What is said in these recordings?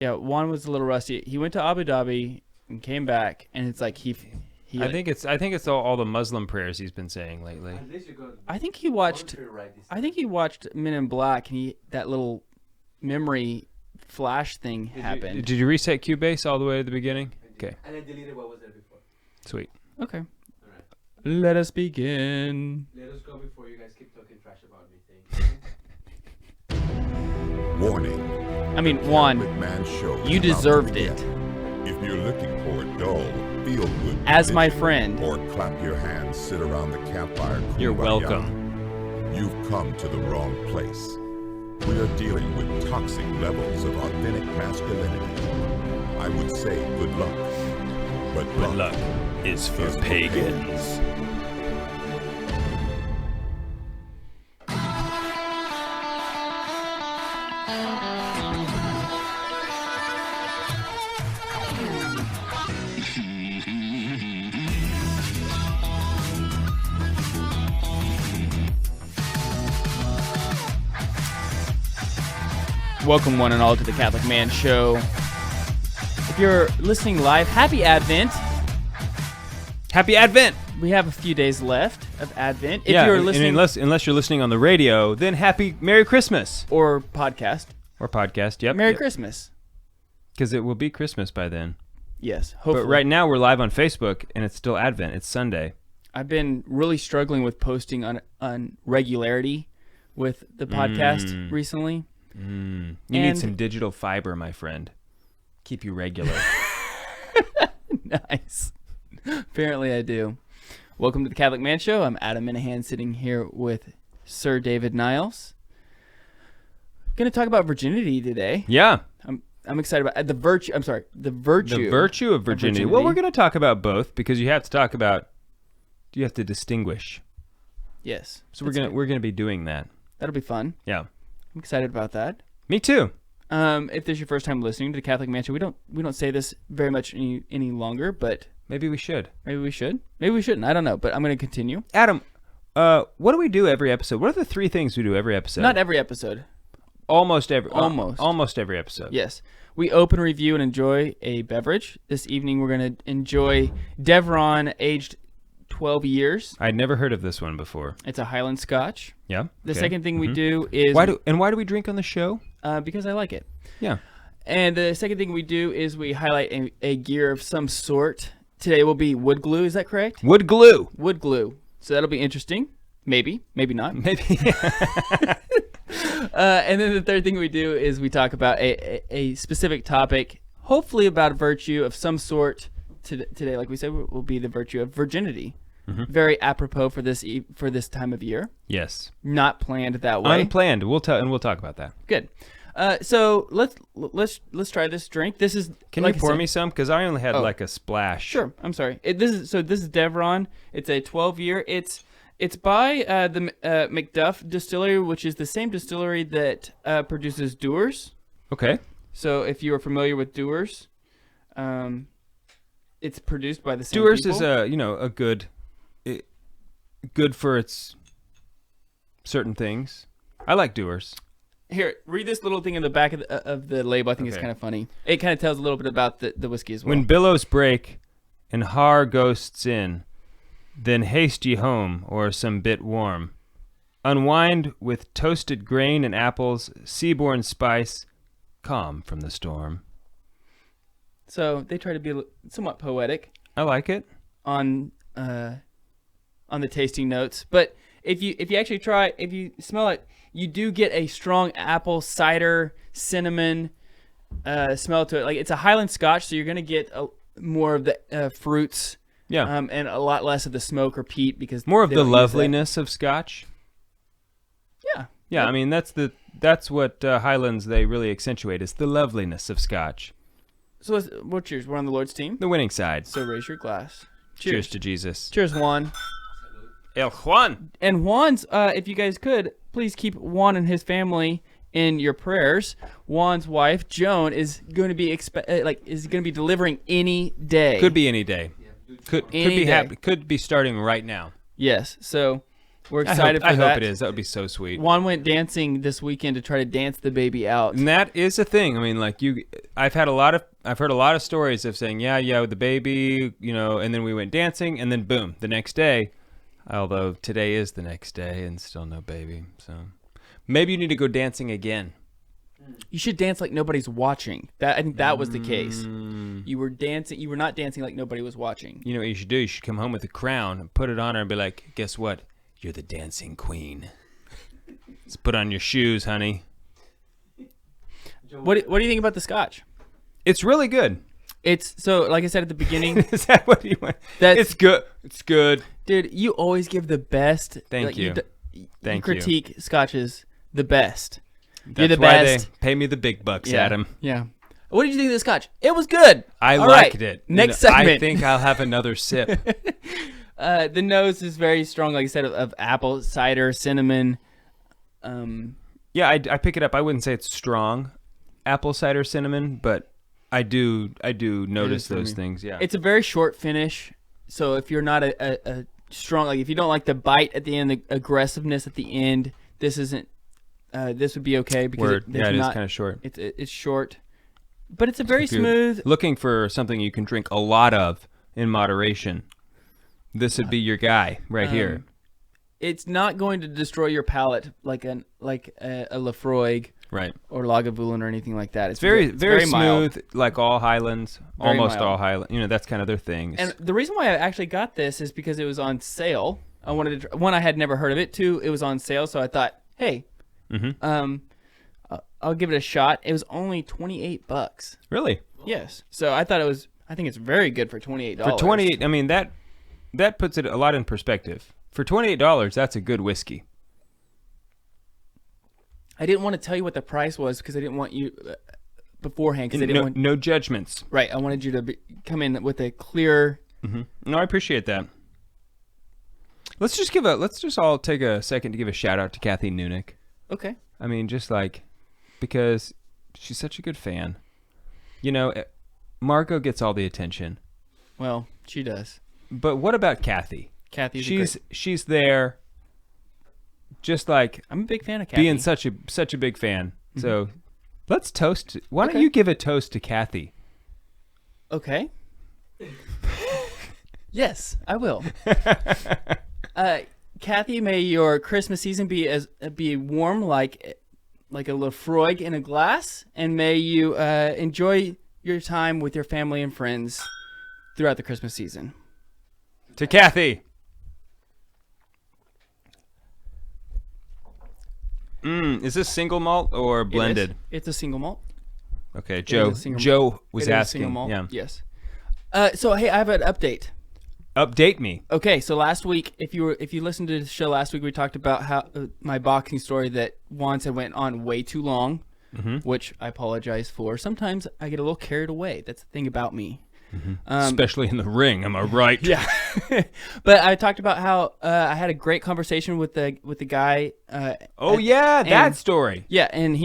Yeah, Juan was a little rusty. He went to Abu Dhabi and came back, and it's like he I think it's all the Muslim prayers he's been saying lately. I think he watched Men in Black, and that little memory flash thing happened. Did you reset Cubase all the way to the beginning? Okay. And I deleted what was there before. Sweet. Okay. All right. Let us begin. Let us go before you guys keep talking trash about me. Warning. I mean, Juan, McMahon Show is you about to deserved begin. it. If you're looking for a dull, feel-good As my religion, friend. or clap your hands, sit around the campfire. You're kumbaya, welcome. You've come to the wrong place. We are dealing with toxic levels of authentic masculinity. I would say good luck, but Good luck is for pagans. Welcome one and all to the Catholic Man Show. If you're listening live, happy Advent. Happy Advent! We have a few days left of Advent. If yeah, you're and listening unless you're listening on the radio, then happy Merry Christmas. or podcast, Or podcast, yep. Merry Christmas. Because it will be Christmas by then. Yes, hopefully. But right now we're live on Facebook, and it's still Advent. It's Sunday. I've been really struggling with posting on regularity with the podcast recently. You need some digital fiber, my friend. Keep you regular. Nice. Apparently I do. Welcome to the Catholic Man Show. I'm Adam Minahan, sitting here with Sir David Niles. Going to talk about virginity today. Yeah. I'm excited about the virtue. I'm sorry, the virtue. The virtue of virginity. Well, we're going to talk about both because you have to distinguish. Yes. So we're going to be doing that. That'll be fun. Yeah. I'm excited about that. Me too. If this is your first time listening to the Catholic Man Show, we don't say this very much any longer, but Maybe we should. maybe we should. Maybe we shouldn't. I don't know, but I'm going to continue. Adam, what do we do every episode? What are the three things we do every episode? Not every episode. Almost every. Almost. Almost every episode. Yes. We open, review, and enjoy a beverage. This evening, we're going to enjoy Devron, aged 12 years. I'd never heard of this one before. It's a Highland Scotch. Yeah. The okay. second thing we do is... Why do we drink on the show? because I like it. Yeah. And the second thing we do is we highlight a gear of some sort. Today will be wood glue. Is that correct? Wood glue. Wood glue. So that'll be interesting. Maybe. Maybe not. Maybe. And then the third thing we do is we talk about a specific topic, hopefully about a virtue of some sort. Today, like we said, will be the virtue of virginity. Mm-hmm. Very apropos for this time of year. Yes. Not planned that way. Unplanned. We'll talk about that. Good. So let's try this drink. This is. Can you pour me some? Because I only had like a splash. Sure. I'm sorry. This is Devron. It's a 12-year. It's by the McDuff Distillery, which is the same distillery that produces Dewar's. Okay. So if you are familiar with Dewar's, it's produced by the same Dewar's people. is a good for its certain things. I like Dewar's. Here, read this little thing in the back of the label. I think it's kind of funny. It kind of tells a little bit about the whiskey as well. When billows break and har ghosts in, then haste ye home or some bit warm. Unwind with toasted grain and apples, seaborne spice, calm from the storm. So they try to be somewhat poetic. I like it. On the tasting notes, but if you actually try, if you smell it, you do get a strong apple cider cinnamon smell to it. Like it's a Highland Scotch, so you're gonna get more of the fruits, and a lot less of the smoke or peat because more of the loveliness of Scotch. Yeah. I mean that's what Highlands they really accentuate is the loveliness of Scotch. So we'll cheers. We're on the Lord's team. The winning side. So raise your glass. Cheers to Jesus. Cheers, Juan. El Juan. And Juan's, if you guys could, please keep Juan and his family in your prayers. Juan's wife, Joan, is going to be delivering any day. Could be any day. Could be starting right now. Yes. So We're excited I for that. hope it is. That would be so sweet. Juan went dancing this weekend to try to dance the baby out. And that is a thing. I mean, like I've heard a lot of stories of saying, yeah, with the baby, and then we went dancing, and then boom, the next day. Although today is the next day, and still no baby. So maybe you need to go dancing again. You should dance like nobody's watching. I think that was the case. You were dancing. You were not dancing like nobody was watching. You know what you should do? You should come home with a crown and put it on her and be like, guess what? You're the dancing queen. Let's put on your shoes, honey. What do you think about the scotch? It's really good. It's so, like I said at the beginning. Is that what you want? It's good. It's good. Dude, you always give the best. Thank you. You critique scotches the best. That's You're the why best. they pay me the big bucks, Adam. Yeah. What did you think of the scotch? It was good. I All liked right. it. Next segment. I think I'll have another sip. The nose is very strong, like I said, of apple, cider, cinnamon. Yeah, I pick it up. I wouldn't say it's strong, apple cider cinnamon, but I do notice those things. Yeah, It's a very short finish, so if you're not a strong, like if you don't like the bite at the end, the aggressiveness at the end, this isn't. This would be okay because it is kind of short. It's short, but it's a very smooth. Looking for something you can drink a lot of in moderation, this would be your guy right here. It's not going to destroy your palate like a Lafroig, right, or Lagavulin or anything like that. It's very smooth, mild. Like all Highlands, Very almost mild. all Highlands. That's kind of their thing. And the reason why I actually got this is because it was on sale. I wanted to. One, I had never heard of it. Two, it was on sale, so I thought, hey, I'll give it a shot. It was only $28. Really? Yes. So I thought it was. I think it's very good for $28. For $28, I mean that puts it a lot in perspective. For $28, that's a good whiskey. I didn't want to tell you what the price was because I didn't want you beforehand. Because I didn't want. No judgments. Right. I wanted you to come in with a clear. No, I appreciate that. Let's just all take a second to give a shout out to Kathy Nunick. Okay. I mean, just like, because she's such a good fan. Margot gets all the attention. Well, she does. But what about Kathy? Kathy's she's there, just like I'm a big fan of Kathy. being such a big fan. So let's toast. Why don't you give a toast to Kathy? Okay. Yes, I will. Kathy, may your Christmas season be warm like a Lafroig in a glass, and may you enjoy your time with your family and friends throughout the Christmas season. To Kathy. Is this single malt or blended? It's a single malt. Okay, Joe was It is a asking. single malt. Yeah. Yes. So hey, I have an update. Update me. Okay, so last week, if you listened to the show last week, we talked about how my boxing story that Juan said went on way too long, which I apologize for. Sometimes I get a little carried away. That's the thing about me. Especially in the ring, am I right? Yeah. But I talked about how I had a great conversation with the guy. That story. Yeah, and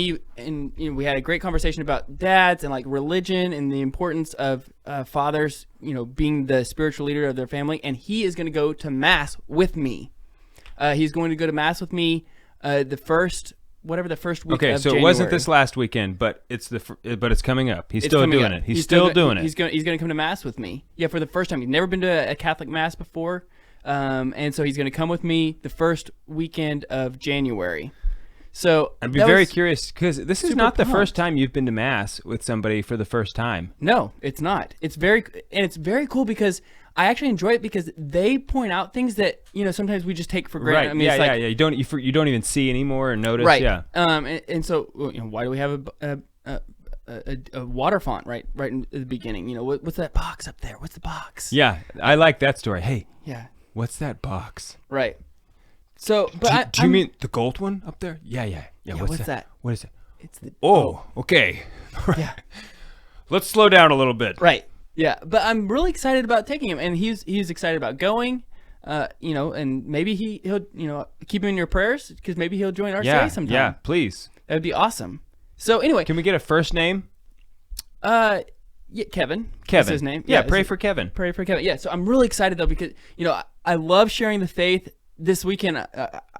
we had a great conversation about dads and like religion and the importance of fathers, being the spiritual leader of their family. And he is going to go to mass with me. He's going to go to mass with me the first week of Okay, so January. it wasn't this last weekend, but it's coming up. He's still doing it. He's still doing it. He's going to come to mass with me. Yeah, for the first time. He's never been to a Catholic mass before, and so he's going to come with me the first weekend of January. So I'd be very curious because this is super not the pumped. first time you've been to mass with somebody for the first time. No, it's not. It's very cool because I actually enjoy it because they point out things that sometimes we just take for granted. Right? I mean, it's like, You don't even see anymore or notice. right. Yeah. And so why do we have a water font right in the beginning? What's that box up there? What's the box? Yeah, I like that story. Hey, Yeah. what's that box? Right. So, but Do you mean the gold one up there? Yeah. what's that? What is it? It's the Okay. yeah. Let's slow down a little bit. Right. Yeah, but I'm really excited about taking him, and he's excited about going. And maybe he'll keep him in your prayers because maybe he'll join our say sometime. Yeah, please. That would be awesome. So anyway, Can we get a first name? yeah, Kevin. That's his name. Yeah, pray for Kevin. Pray for Kevin. Yeah, so I'm really excited though because I love sharing the faith this weekend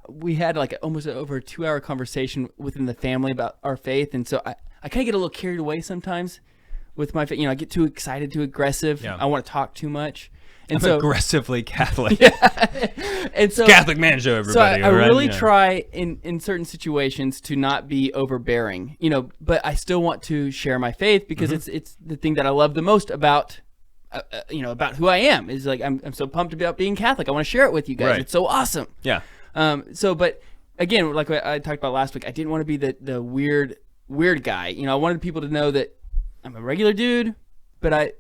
we had like almost over a 2-hour conversation within the family about our faith, and so I kind of get a little carried away sometimes with my faith. I get too excited, too aggressive. Yeah. I want to talk too much, and I'm so aggressively Catholic. and so Catholic man show, everybody. So I right? really try in certain situations to not be overbearing, but I still want to share my faith because it's the thing that I love the most about about who I am. Is like I'm so pumped about being Catholic. I want to share it with you guys. Right. It's so awesome. Yeah. But again, like I talked about last week, I didn't want to be the weird guy. I wanted people to know that I'm a regular dude, but I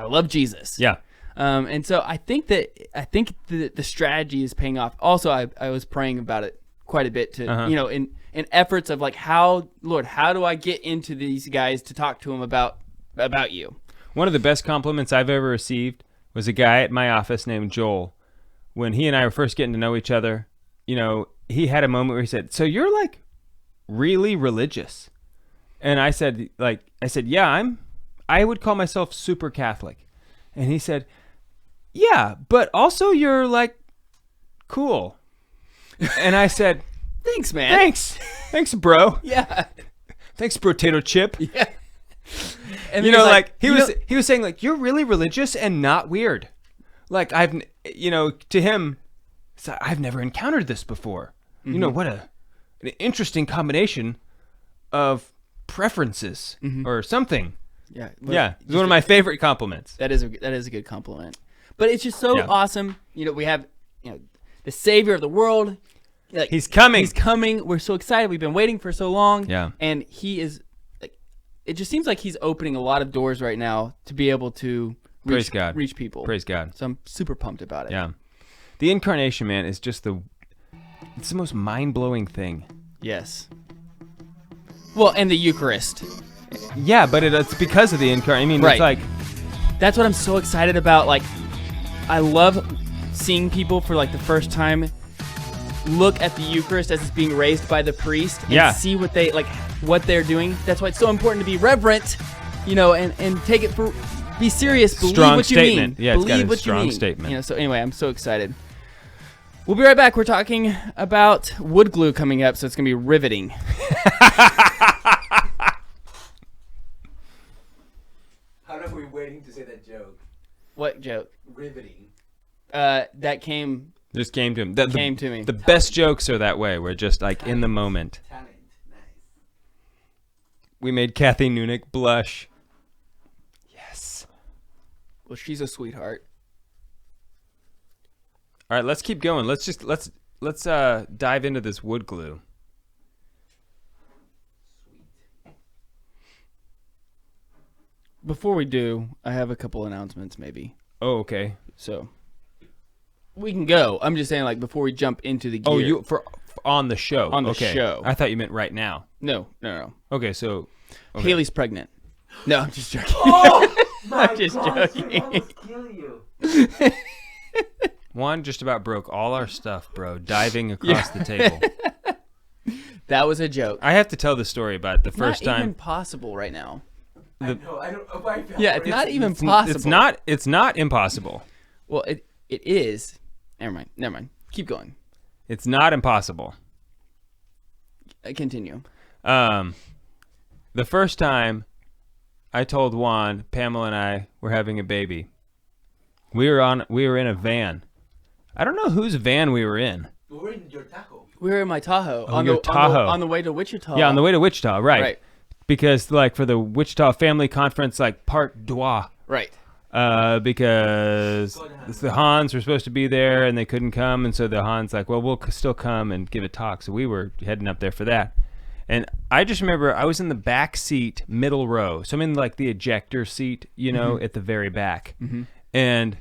love Jesus. Yeah. And so I think the strategy is paying off. Also, I was praying about it quite a bit to in efforts of like Lord, how do I get into these guys to talk to them about you? One of the best compliments I've ever received was a guy at my office named Joel. When he and I were first getting to know each other, he had a moment where he said, "So you're like really religious?" And I said, "Yeah, I would call myself super Catholic." And he said, "Yeah, but also you're like cool." And I said, "Thanks, man." Thanks, bro. Yeah. Thanks, potato chip. Yeah. And he was saying like, you're really religious and not weird. Like to him, I've never encountered this before. Mm-hmm. What an interesting combination of preferences or something. Yeah. Yeah. It's one of my favorite compliments. That is a good compliment. But it's just so awesome. We have the Savior of the world. Like, he's coming. He's coming. We're so excited. We've been waiting for so long. Yeah. And he is. It just seems like he's opening a lot of doors right now to be able to Praise God. reach people. Praise God. So I'm super pumped about it. Yeah. The incarnation, man, is just it's the most mind-blowing thing. Yes. Well, and the Eucharist. Yeah, but it's because of the incarnation. I mean, Right. it's like That's what I'm so excited about. Like, I love seeing people for like the first time look at the Eucharist as it's being raised by the priest and see what they're doing. That's why it's so important to be reverent, and take it be serious. Believe strong what you statement. mean. Yeah, it's Believe got a what strong you mean. statement. So anyway, I'm so excited. We'll be right back. We're talking about wood glue coming up, so it's gonna be riveting. How long were we waiting to say that joke? What joke? Riveting. That came just came to him. came to me. The best jokes are that way. We're just like in the moment. Talent. Nice. We made Kathy Nunick blush. Yes. Well, she's a sweetheart. All right, let's keep going. Let's dive into this wood glue. Before we do, I have a couple announcements, maybe. Oh, okay. So we can go. I'm just saying, like, before we jump into the gear. Oh, you for on the show. On the okay. show. I thought you meant right now. No. Okay, so Haley's pregnant. No, I'm just joking. Oh my I'm just God, joking. she almost kill you. Juan just about broke all our stuff, bro, diving across the table. That was a joke. I have to tell the story about the first Not time. even possible right now. I know. I don't. Why Yeah, it's not even possible. It's not impossible. Well, it is. Never mind. Keep going. It's not impossible. Continue. The first time I told Juan, Pamela and I were having a baby. We were in a van. I don't know whose van we were in. We were in your Tahoe. We were in my Tahoe. Your Tahoe. On the way to Wichita. Yeah, on the way to Wichita, right. Right. Because like for the Wichita Family Conference, like part deux. Right. Because the Hans were supposed to be there and they couldn't come, and so the Hans like, well, we'll still come and give a talk. So we were heading up there for that. And I just remember I was in the back seat, middle row. So I'm in like the ejector seat, at the very back. Mm-hmm. And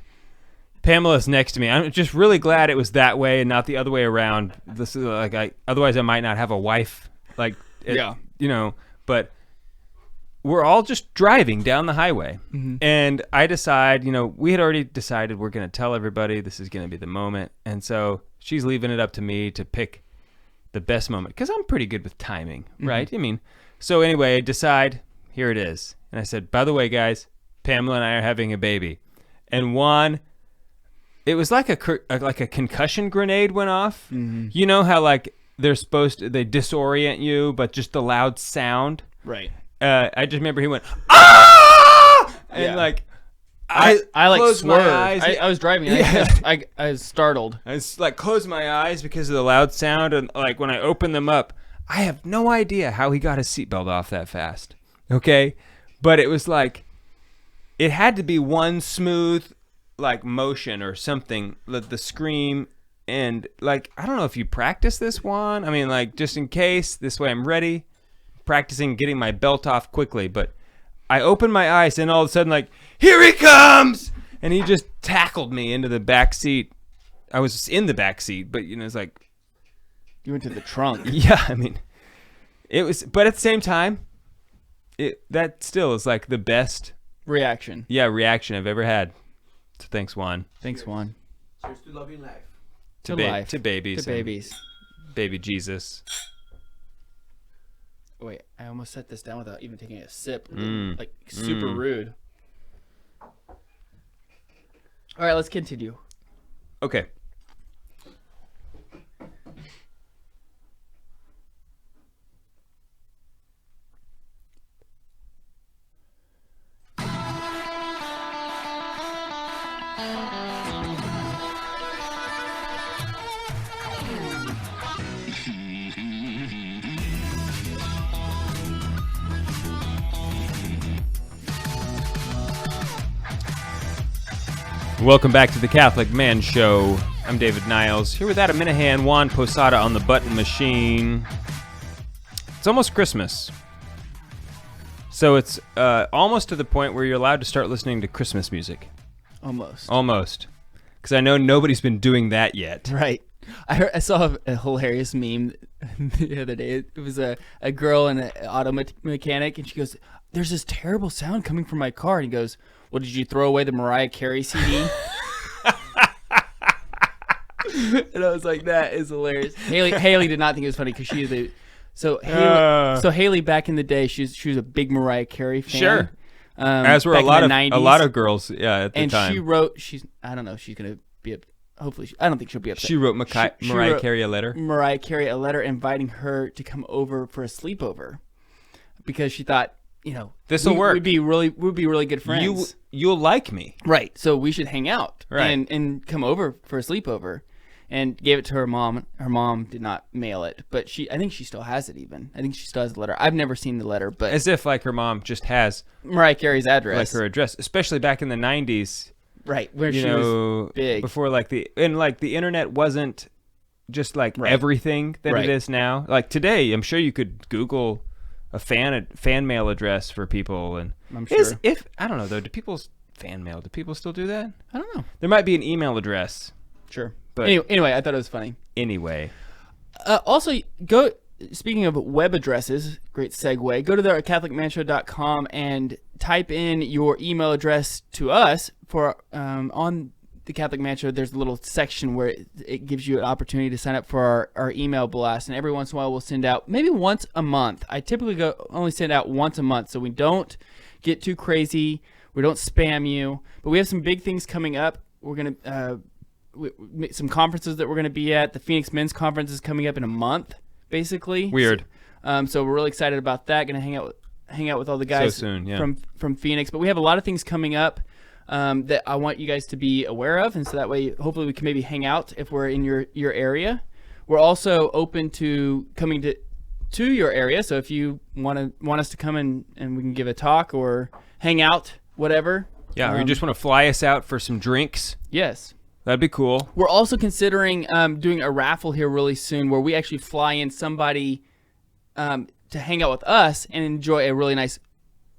Pamela's next to me. I'm just really glad it was that way and not the other way around. This is like otherwise I might not have a wife. Like, but we're all just driving down the highway. Mm-hmm. And I decide, we had already decided we're going to tell everybody this is going to be the moment. And so she's leaving it up to me to pick the best moment because I'm pretty good with timing, right? I mean, so anyway, I decide, here it is. And I said, by the way, guys, Pamela and I are having a baby. And Juan it was like a concussion grenade went off. Mm-hmm. You know how like they disorient you, but just the loud sound. Right. I just remember he went ah, and Yeah. like I like closed my swerved. eyes. I was driving. Yeah. I was startled. I just like closed my eyes because of the loud sound, and like when I opened them up, I have no idea how he got his seatbelt off that fast. Okay, but it was like it had to be one smooth like motion or something. The scream and like I don't know if you practice this one. I mean, like just in case this way I'm ready. Practicing getting my belt off quickly, but I opened my eyes and all of a sudden like here he comes, and he just tackled me into the back seat. I was in the back seat, but you know, it's like You went to the trunk. yeah, I mean, it was, but at the same time, that still is like the best Reaction. reaction I've ever had. So thanks, Juan. Thanks, Juan. Cheers to loving life. To life. to babies, To babies. baby Jesus. Wait, I almost set this down without even taking a sip. Mm. Like super rude. All right, let's continue. Okay. Welcome back to the Catholic Man Show. I'm David Niles, here with Adam Minahan, Juan Posada on the button machine. It's almost Christmas. So it's almost to the point where you're allowed to start listening to Christmas music. Almost. Almost. Because I know nobody's been doing that yet. Right. I saw a hilarious meme the other day. It was a girl and an auto mechanic, and she goes, "There's this terrible sound coming from my car." And he goes, "Well, did you throw away the Mariah Carey CD?" And I was like, "That is hilarious." Haley did not think it was funny because she is a Haley back in the day, she was a big Mariah Carey fan. Sure. As were a lot of girls, at the time. And she wrote, I don't know if she's gonna be up. Hopefully, I don't think she'll be upset. She wrote Mariah wrote Carey a letter. Mariah Carey a letter inviting her to come over for a sleepover because she thought, This'll work. We'd be really good friends. You'll like me, right? So we should hang out, right? And come over for a sleepover, and gave it to her mom. Her mom did not mail it, but I think she still has it. Even I think she still has the letter. I've never seen the letter, but as if like her mom just has Mariah Carey's address, like her address, especially back in the 90s. Right, where she was big. Before the internet wasn't just like everything that it is now. Like today, I'm sure you could Google a fan mail address for people, and I'm sure. If I don't know though, do people fan mail? Do people still do that? I don't know. There might be an email address. Sure, but anyway, I thought it was funny. Anyway, also go. Speaking of web addresses, great segue. Go to the CatholicManShow.com and type in your email address to us for on the Catholic Man Show. There's a little section where it gives you an opportunity to sign up for our email blast, and every once in a while we'll send out maybe once a month. I typically only send out once a month, so we don't get too crazy. We don't spam you, but we have some big things coming up. We're gonna some conferences that we're gonna be at. The Phoenix Men's Conference is coming up in a month. Basically weird. So we're really excited about that. Gonna hang out with all the guys so soon, yeah. from Phoenix. But we have a lot of things coming up that I want you guys to be aware of, and so that way, hopefully, we can maybe hang out if we're in your area. We're also open to coming to your area. So if you want us to come and we can give a talk or hang out, whatever. Yeah, or you just want to fly us out for some drinks. Yes. That'd be cool. We're also considering doing a raffle here really soon where we actually fly in somebody to hang out with us and enjoy a really nice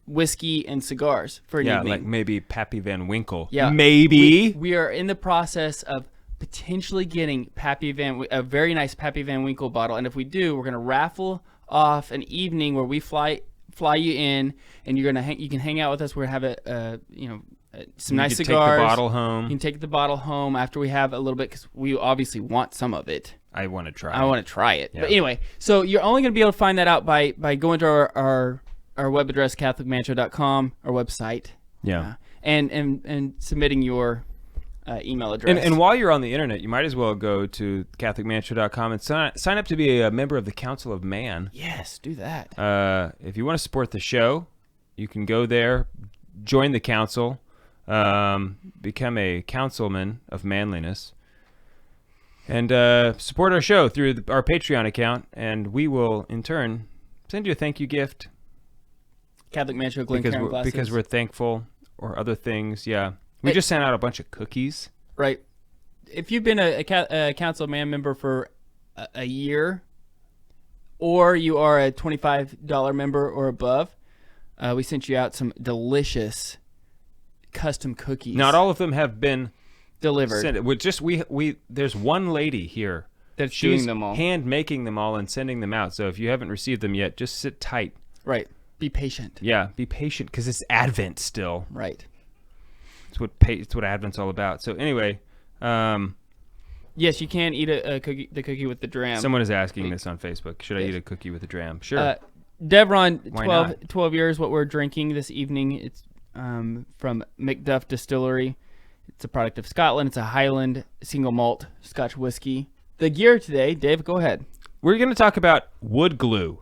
whiskey and cigars for an evening. Yeah, like maybe Pappy Van Winkle. Yeah. Maybe. We are in the process of potentially getting a very nice Pappy Van Winkle bottle. And if we do, we're going to raffle off an evening where we fly you in and you can hang out with us. We're going to have some nice cigars. Take the bottle home. You can take the bottle home after we have a little bit because we obviously want some of it. I want to try it. Yeah. But anyway, so you're only going to be able to find that out by going to our web address, CatholicManShow.com, our website. Yeah. And submitting your email address. And while you're on the internet, you might as well go to CatholicManShow.com and sign up to be a member of the Council of Man. Yes, do that. If you want to support the show, you can go there, join the council, become a councilman of manliness, and support our show through our Patreon account, and we will, in turn, send you a thank you gift. Catholic Man Show, Glencairn glasses. Because we're thankful, or other things, yeah. We just sent out a bunch of cookies. Right. If you've been a Council Man member for a year, or you are a $25 member or above, we sent you out some delicious custom cookies. Not all of them have been delivered. sent. There's one lady here That's she's doing them all. hand making them all and sending them out. So if you haven't received them yet, just sit tight. Right. Be patient. Yeah, be patient because it's Advent still. Right. It's what Advent's all about. So anyway, yes, you can eat the cookie with the dram. someone is asking this on Facebook. Should I eat a cookie with a dram? Sure. Devron, Why 12 years, what we're drinking this evening. It's from Macduff Distillery. It's a product of Scotland. It's a Highland single malt Scotch whiskey. The gear today, Dave, go ahead. We're going to talk about wood glue.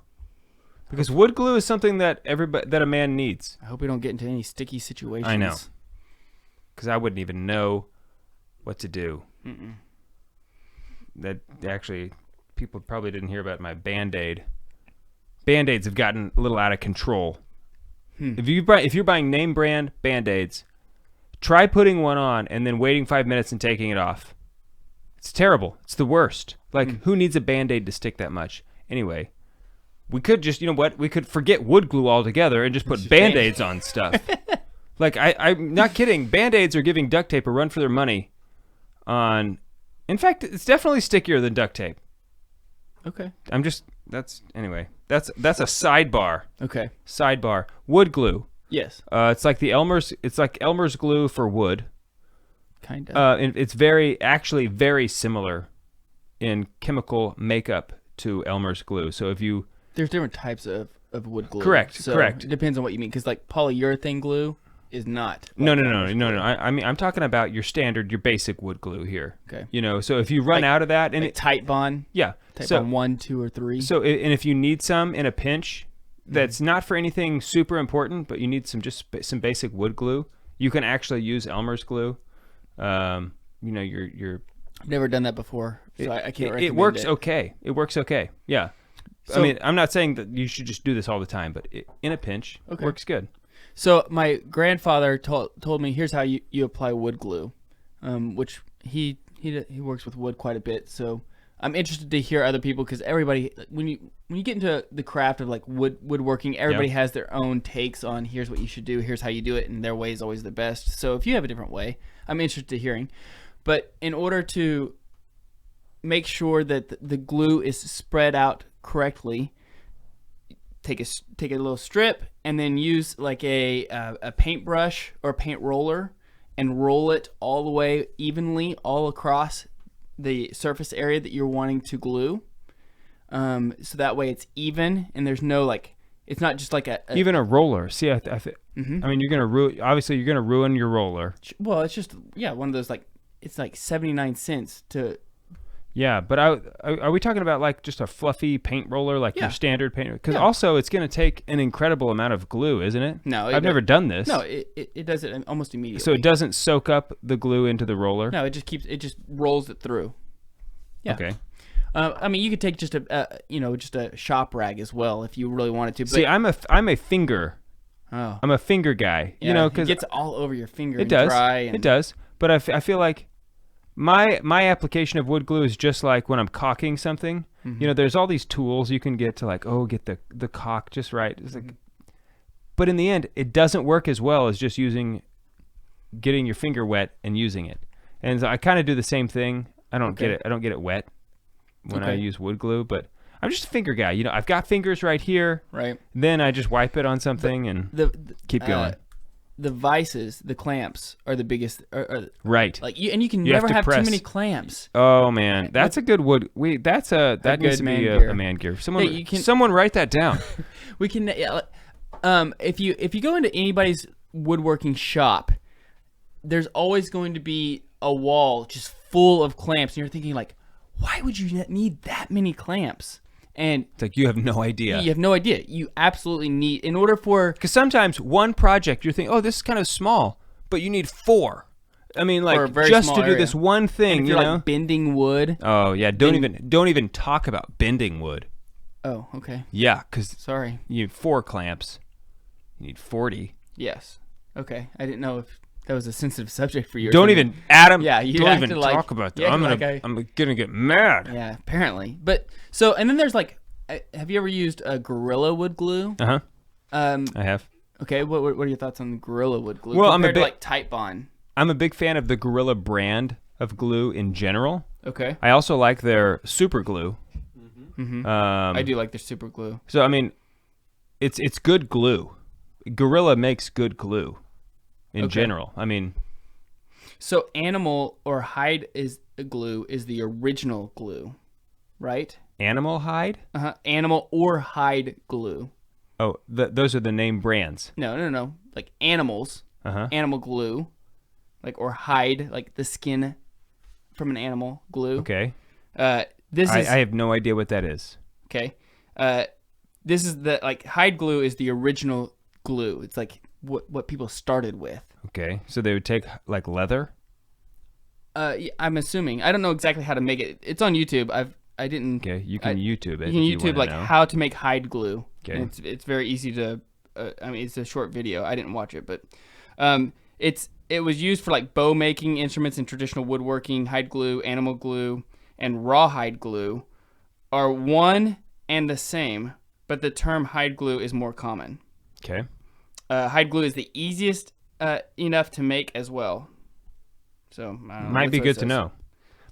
Because wood glue is something that a man needs. I hope we don't get into any sticky situations. I know. Because I wouldn't even know what to do. That actually, people probably didn't hear about my Band-Aid. Band-Aids have gotten a little out of control. If you're buying name brand Band-Aids, try putting one on and then waiting 5 minutes and taking it off. It's terrible. It's the worst. Like, who needs a Band-Aid to stick that much? Anyway, we could just, you know what? We could forget wood glue altogether and just put Band-Aids on stuff. Like, I'm not kidding. Band-Aids are giving duct tape a run for their money on... In fact, it's definitely stickier than duct tape. Okay. Anyway, that's a sidebar. Okay. Sidebar. Wood glue. Yes. It's like Elmer's glue for wood. Kind of. It's actually very similar in chemical makeup to Elmer's glue. So if you... There's different types of wood glue. Correct. So Correct. It depends on what you mean, because like polyurethane glue is not. No. I mean, I'm talking about your basic wood glue here. Okay. You know, so if you run out of that, and like Tite Bond. yeah, Tite so Bond 1, 2, or 3. so and if you need some in a pinch, that's not for anything super important, but you need some basic wood glue, you can actually use Elmer's glue. You know, your I've never done that before, so I can't recommend it. It works okay. It works okay. Yeah. So, I mean, I'm not saying that you should just do this all the time, but in a pinch, it works good. So my grandfather told me, here's how you apply wood glue, which he works with wood quite a bit. So I'm interested to hear other people, because everybody, when you get into the craft of like woodworking, everybody has their own takes on here's what you should do, here's how you do it, and their way is always the best. So if you have a different way, I'm interested in hearing. But in order to make sure that the glue is spread out correctly, take a little strip and then use like a paintbrush or paint roller and roll it all the way evenly all across the surface area that you're wanting to glue. So that way it's even and there's no like, it's not just like even a roller. See, I mean, you're gonna ruin your roller. Well, it's just one of those like, it's like 79 cents to. Yeah, but are we talking about like just a fluffy paint roller, like your standard paint? Because also it's going to take an incredible amount of glue, isn't it? No, I've never done this. No, it does it almost immediately. So it doesn't soak up the glue into the roller. No, it just rolls it through. Yeah. Okay. I mean, you could take just a shop rag as well if you really wanted to. But, see, I'm a finger. Oh. I'm a finger guy. Yeah, you know, because it gets all over your finger. It does. Dry It does. But I feel like my application of wood glue is just like when I'm caulking something. Mm-hmm. You know, there's all these tools you can get to like, get the caulk just right. It's like, but in the end, it doesn't work as well as just getting your finger wet and using it. And so I kind of do the same thing. I don't get it wet when I use wood glue, but I'm just a finger guy. You know, I've got fingers right here. Right. Then I just wipe it on something and keep going. The vices, the clamps, are the biggest. Right. Like you can never have too many clamps. Oh man, that's a good wood. That needs to be a man gear. Someone write that down. We can. If you go into anybody's woodworking shop, there's always going to be a wall just full of clamps, and you're thinking like, why would you need that many clamps? And It's like you have no idea. you have no idea. You absolutely need, in order for, Because sometimes one project you're thinking, oh, this is kind of small, but you need 4. I mean, For a like very just small to do area. this one and thing, if you you're know? like bending wood. Oh yeah, don't even talk about bending wood. Oh, okay. Yeah, because Sorry. you need 4 clamps. You need 40. Yes. Okay. I didn't know if that was a sensitive subject for you. or Don't something. even, Adam. Yeah, you don't acted even like- talk about that. you I'm acted gonna, like I'm gonna get mad. Yeah, apparently. But so, and then there's like, have you ever used a Gorilla Wood glue? Uh huh. Um. I have. Okay. What are your thoughts on Gorilla Wood glue? Well, I'm a compared to bit- like Type Bond. I'm a big fan of the Gorilla brand of glue in general. Okay. I also like their super glue. Mm-hmm. Um, I do like their super glue. So I mean, it's good glue. Gorilla makes good glue in Okay. general. I mean, So animal or hide glue is the original glue, right? animal hide. Animal or hide glue. Oh, those are the name brands. No. Like animals, Uh-huh. animal glue, like or hide, like the skin from an animal glue. Okay. This is I have no idea what that is. okay. This is the like hide glue is the original glue. It's like what people started with. Okay. So they would take like leather. Yeah, I'm assuming. I don't know exactly how to make it. It's on YouTube. I didn't. Okay. You can YouTube it. You can if YouTube you like wanna know. how to make hide glue. Okay. And it's very easy to. I mean, it's a short video. I didn't watch it, but it was used for like bow making instruments and traditional woodworking. Hide glue, animal glue, and rawhide glue are one and the same, but the term hide glue is more common. Okay. Hide glue is the easiest enough to make as well. So I don't know, Might that's be what it good to says. know.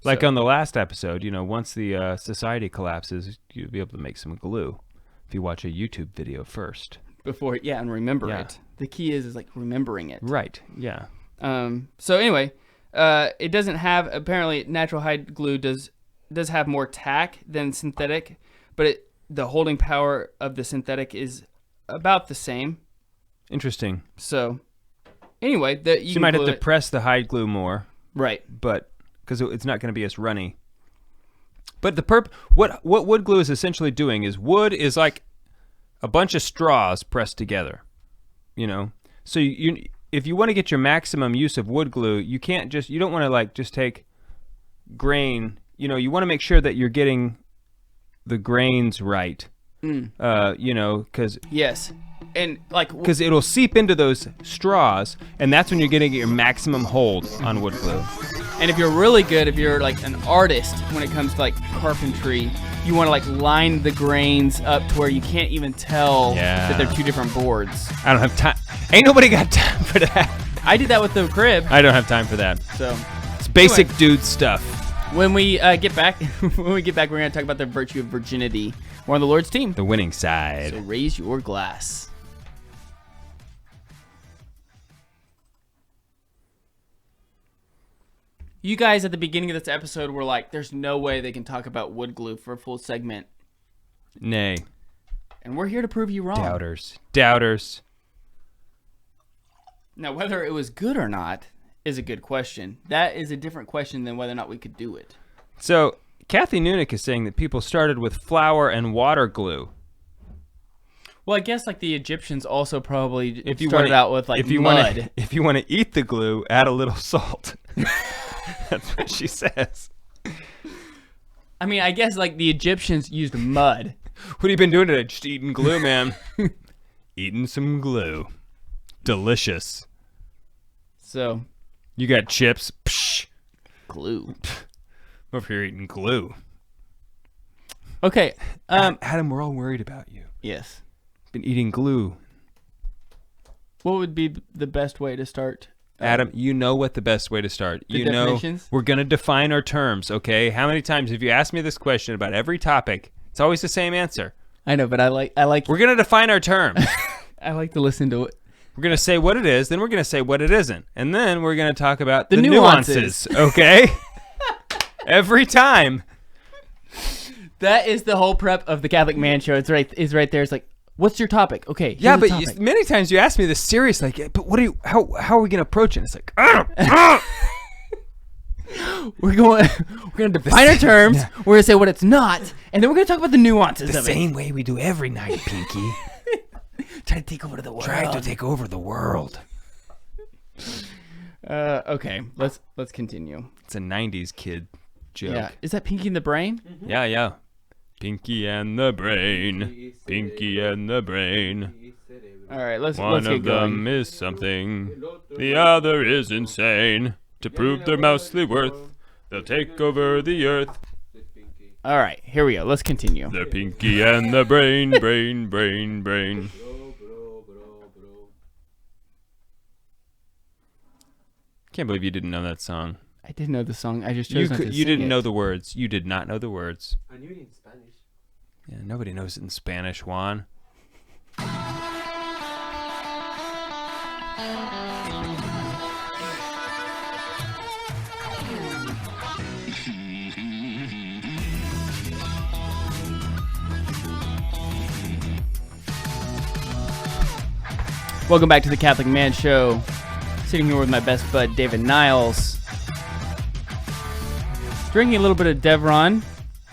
Like So- on the last episode, once the society collapses, you'll be able to make some glue if you watch a YouTube video first. Before, and remember Yeah. it. The key is like remembering it. Right. Yeah. So anyway, it doesn't have, apparently natural hide glue does have more tack than synthetic, but the holding power of the synthetic is about the same. Interesting. So anyway, you You can might have glue to it- press the hide glue more, right. but because it's not going to be as runny. But what wood glue is essentially doing is wood is like a bunch of straws pressed together, So if you want to get your maximum use of wood glue, you don't want to like just take grain. You want to make sure that you're getting the grains right. Because Yes, and like it'll seep into those straws, and that's when you're getting your maximum hold on wood glue. and if you're really good, if you're like an artist when it comes to like carpentry, you want to like line the grains up to where you can't even tell Yeah. that they're two different boards. I don't have time. Ain't nobody got time for that. I did that with the crib. I don't have time for that. So It's basic Anyway. dude stuff. when we get back, we're gonna talk about the virtue of virginity. We're on the Lord's team. The winning side. So raise your glass. You guys at the beginning of this episode were like, "There's no way they can talk about wood glue for a full segment," Nay. and we're here to prove you wrong. Doubters. Now, whether it was good or not is a good question. That is a different question than whether or not we could do it. So, Kathy Nunick is saying that people started with flour and water glue. Well, I guess like the Egyptians also probably If you started wanna- out with like if you mud. Wanna, if you want to eat the glue, add a little salt. That's what she says. I mean, I guess like the Egyptians used mud. What have you been doing today? Just eating glue, man. Eating some glue. Delicious. So, You got chips? Psh. glue. Over here eating glue. Okay. Adam, we're all worried about you. Yes. Been eating glue. What would be the best way to start? Adam, you know what the best way to start. The You know definitions? we're going to define our terms, okay? How many times have you asked me this question about every topic? It's always the same answer. I know, but I like We're going to define our terms. I like to listen to it. We're going to say what it is, then we're going to say what it isn't. And then we're going to talk about The the nuances. okay? Every time. That is the whole prep of the Catholic Man Show. It's right there. It's like, what's your topic? Okay. Here's Yeah, the but topic. many times you ask me this seriously, like, but how are we going to approach it? It's like, we're gonna define our terms. We're gonna say what it's not, and then we're gonna talk about the nuances The of same way we do every night, Pinky. it. Try to take over the world. Try to take over the world. Okay, let's continue. It's a 90s kid joke. Yeah, is that Pinky in the Brain? Yeah. Pinky and the Brain. Pinky and the Brain. All right, let's One get of going. them is something. The other is insane. To prove their mousely worth, they'll take over the earth. All right, here we go. Let's continue. The Pinky and the Brain, brain. Can't believe you didn't know that song. I didn't know the song. I just chose not to You sing didn't it. know the words. You did not know the words. I knew it in Spanish. Yeah, nobody knows it in Spanish, Juan. Welcome back to the Catholic Man Show. Sitting here with my best bud, David Niles. Drinking a little bit of Devron,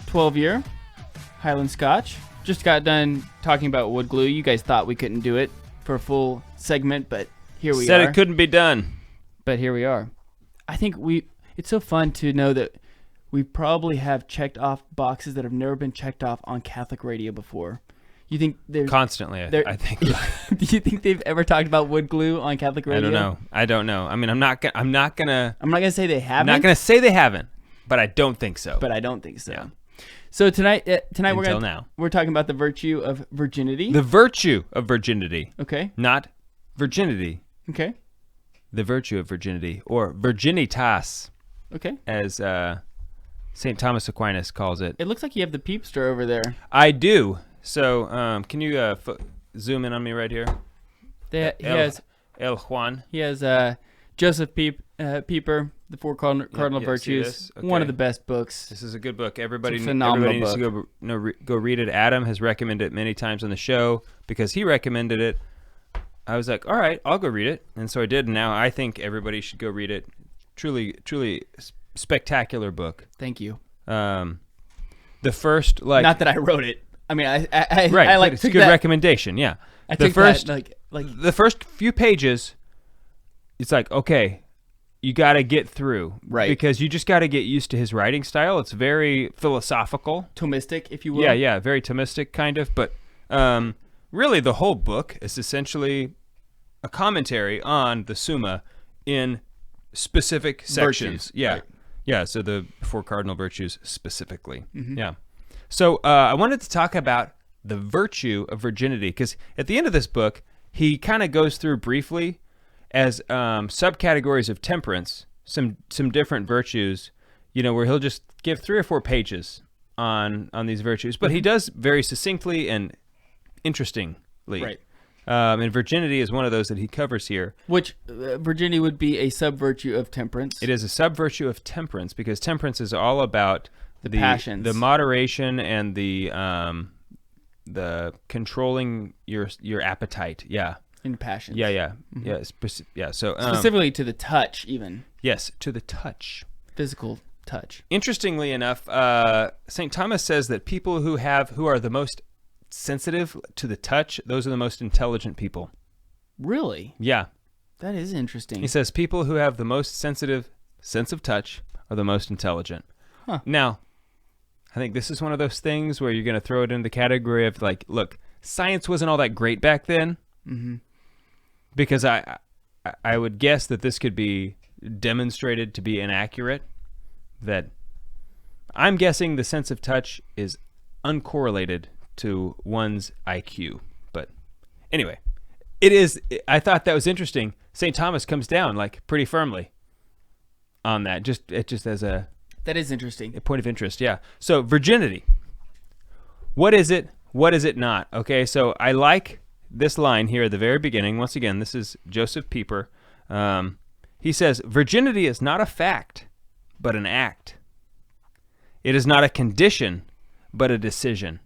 12-year, Highland Scotch. Just got done talking about wood glue. You guys thought we couldn't do it for a full segment, but here we Said are. it couldn't be done. But here we are. I think it's so fun to know that we probably have checked off boxes that have never been checked off on Catholic radio before. You think there's Constantly, I think. Do you think they've ever talked about wood glue on Catholic radio? I don't know. I mean, I'm not gonna I'm not gonna say they I'm haven't. not gonna say they haven't, but I don't think so. But I don't think so. Yeah. So tonight Until now. we're talking about the virtue of virginity. The virtue of virginity, Okay. not virginity. Okay. The virtue of virginity, or virginitas, Okay. as St. Thomas Aquinas calls it. It looks like you have the peepster over there. I do. So, can you zoom in on me right here? He has El Juan. Joseph Pieper, the Four Cardinal yeah, see Virtues. this? One of Okay. the best books. This is a good book. Everybody, It's a phenomenal everybody needs to go read it. Adam has recommended it many times on the show because he recommended it. I was like, all right, I'll go read it, and so I did. And now I think everybody should go read it. Truly spectacular book. Thank you. The first, like, Not that I wrote it. I mean, I right, I like but it's a took good that. recommendation. Yeah, I the took first, that, like the first few pages, it's like, okay, you got to get through, Right. Because you just got to get used to his writing style. It's very philosophical. Thomistic, if you will. Yeah, very Thomistic kind of, but really the whole book is essentially a commentary on the Summa in specific sections. Virtues, Yeah, right. yeah. So the Four Cardinal Virtues specifically. Mm-hmm. Yeah. So I wanted to talk about the virtue of virginity because at the end of this book, he kind of goes through briefly as subcategories of temperance, some different virtues, where he'll just give 3 or 4 pages on these virtues, but he does very succinctly and interestingly. Right. And virginity is one of those that he covers here. Which virginity would be a sub-virtue of temperance. It is a sub-virtue of temperance because temperance is all about The passions. the moderation, and the controlling your appetite. Yeah. In passions. Yeah. Mm-hmm. Yeah. So Specifically to the touch, even. yes, to the touch. Physical touch. Interestingly enough, St. Thomas says that people who are the most sensitive to the touch, those are the most intelligent people. Really? Yeah. That is interesting. He says people who have the most sensitive sense of touch are the most intelligent. Huh. Now, I think this is one of those things where you're going to throw it in the category of like, look, science wasn't all that great back then. Mm-hmm. Because I would guess that this could be demonstrated to be inaccurate. That I'm guessing the sense of touch is uncorrelated to one's IQ. But anyway, it is. I thought that was interesting. St. Thomas comes down like pretty firmly on that. Just as a That is interesting. point of interest. Yeah. So virginity. What is it? What is it not? Okay. So I like this line here at the very beginning. Once again, this is Joseph Pieper. He says, virginity is not a fact, but an act. It is not a condition, but a decision.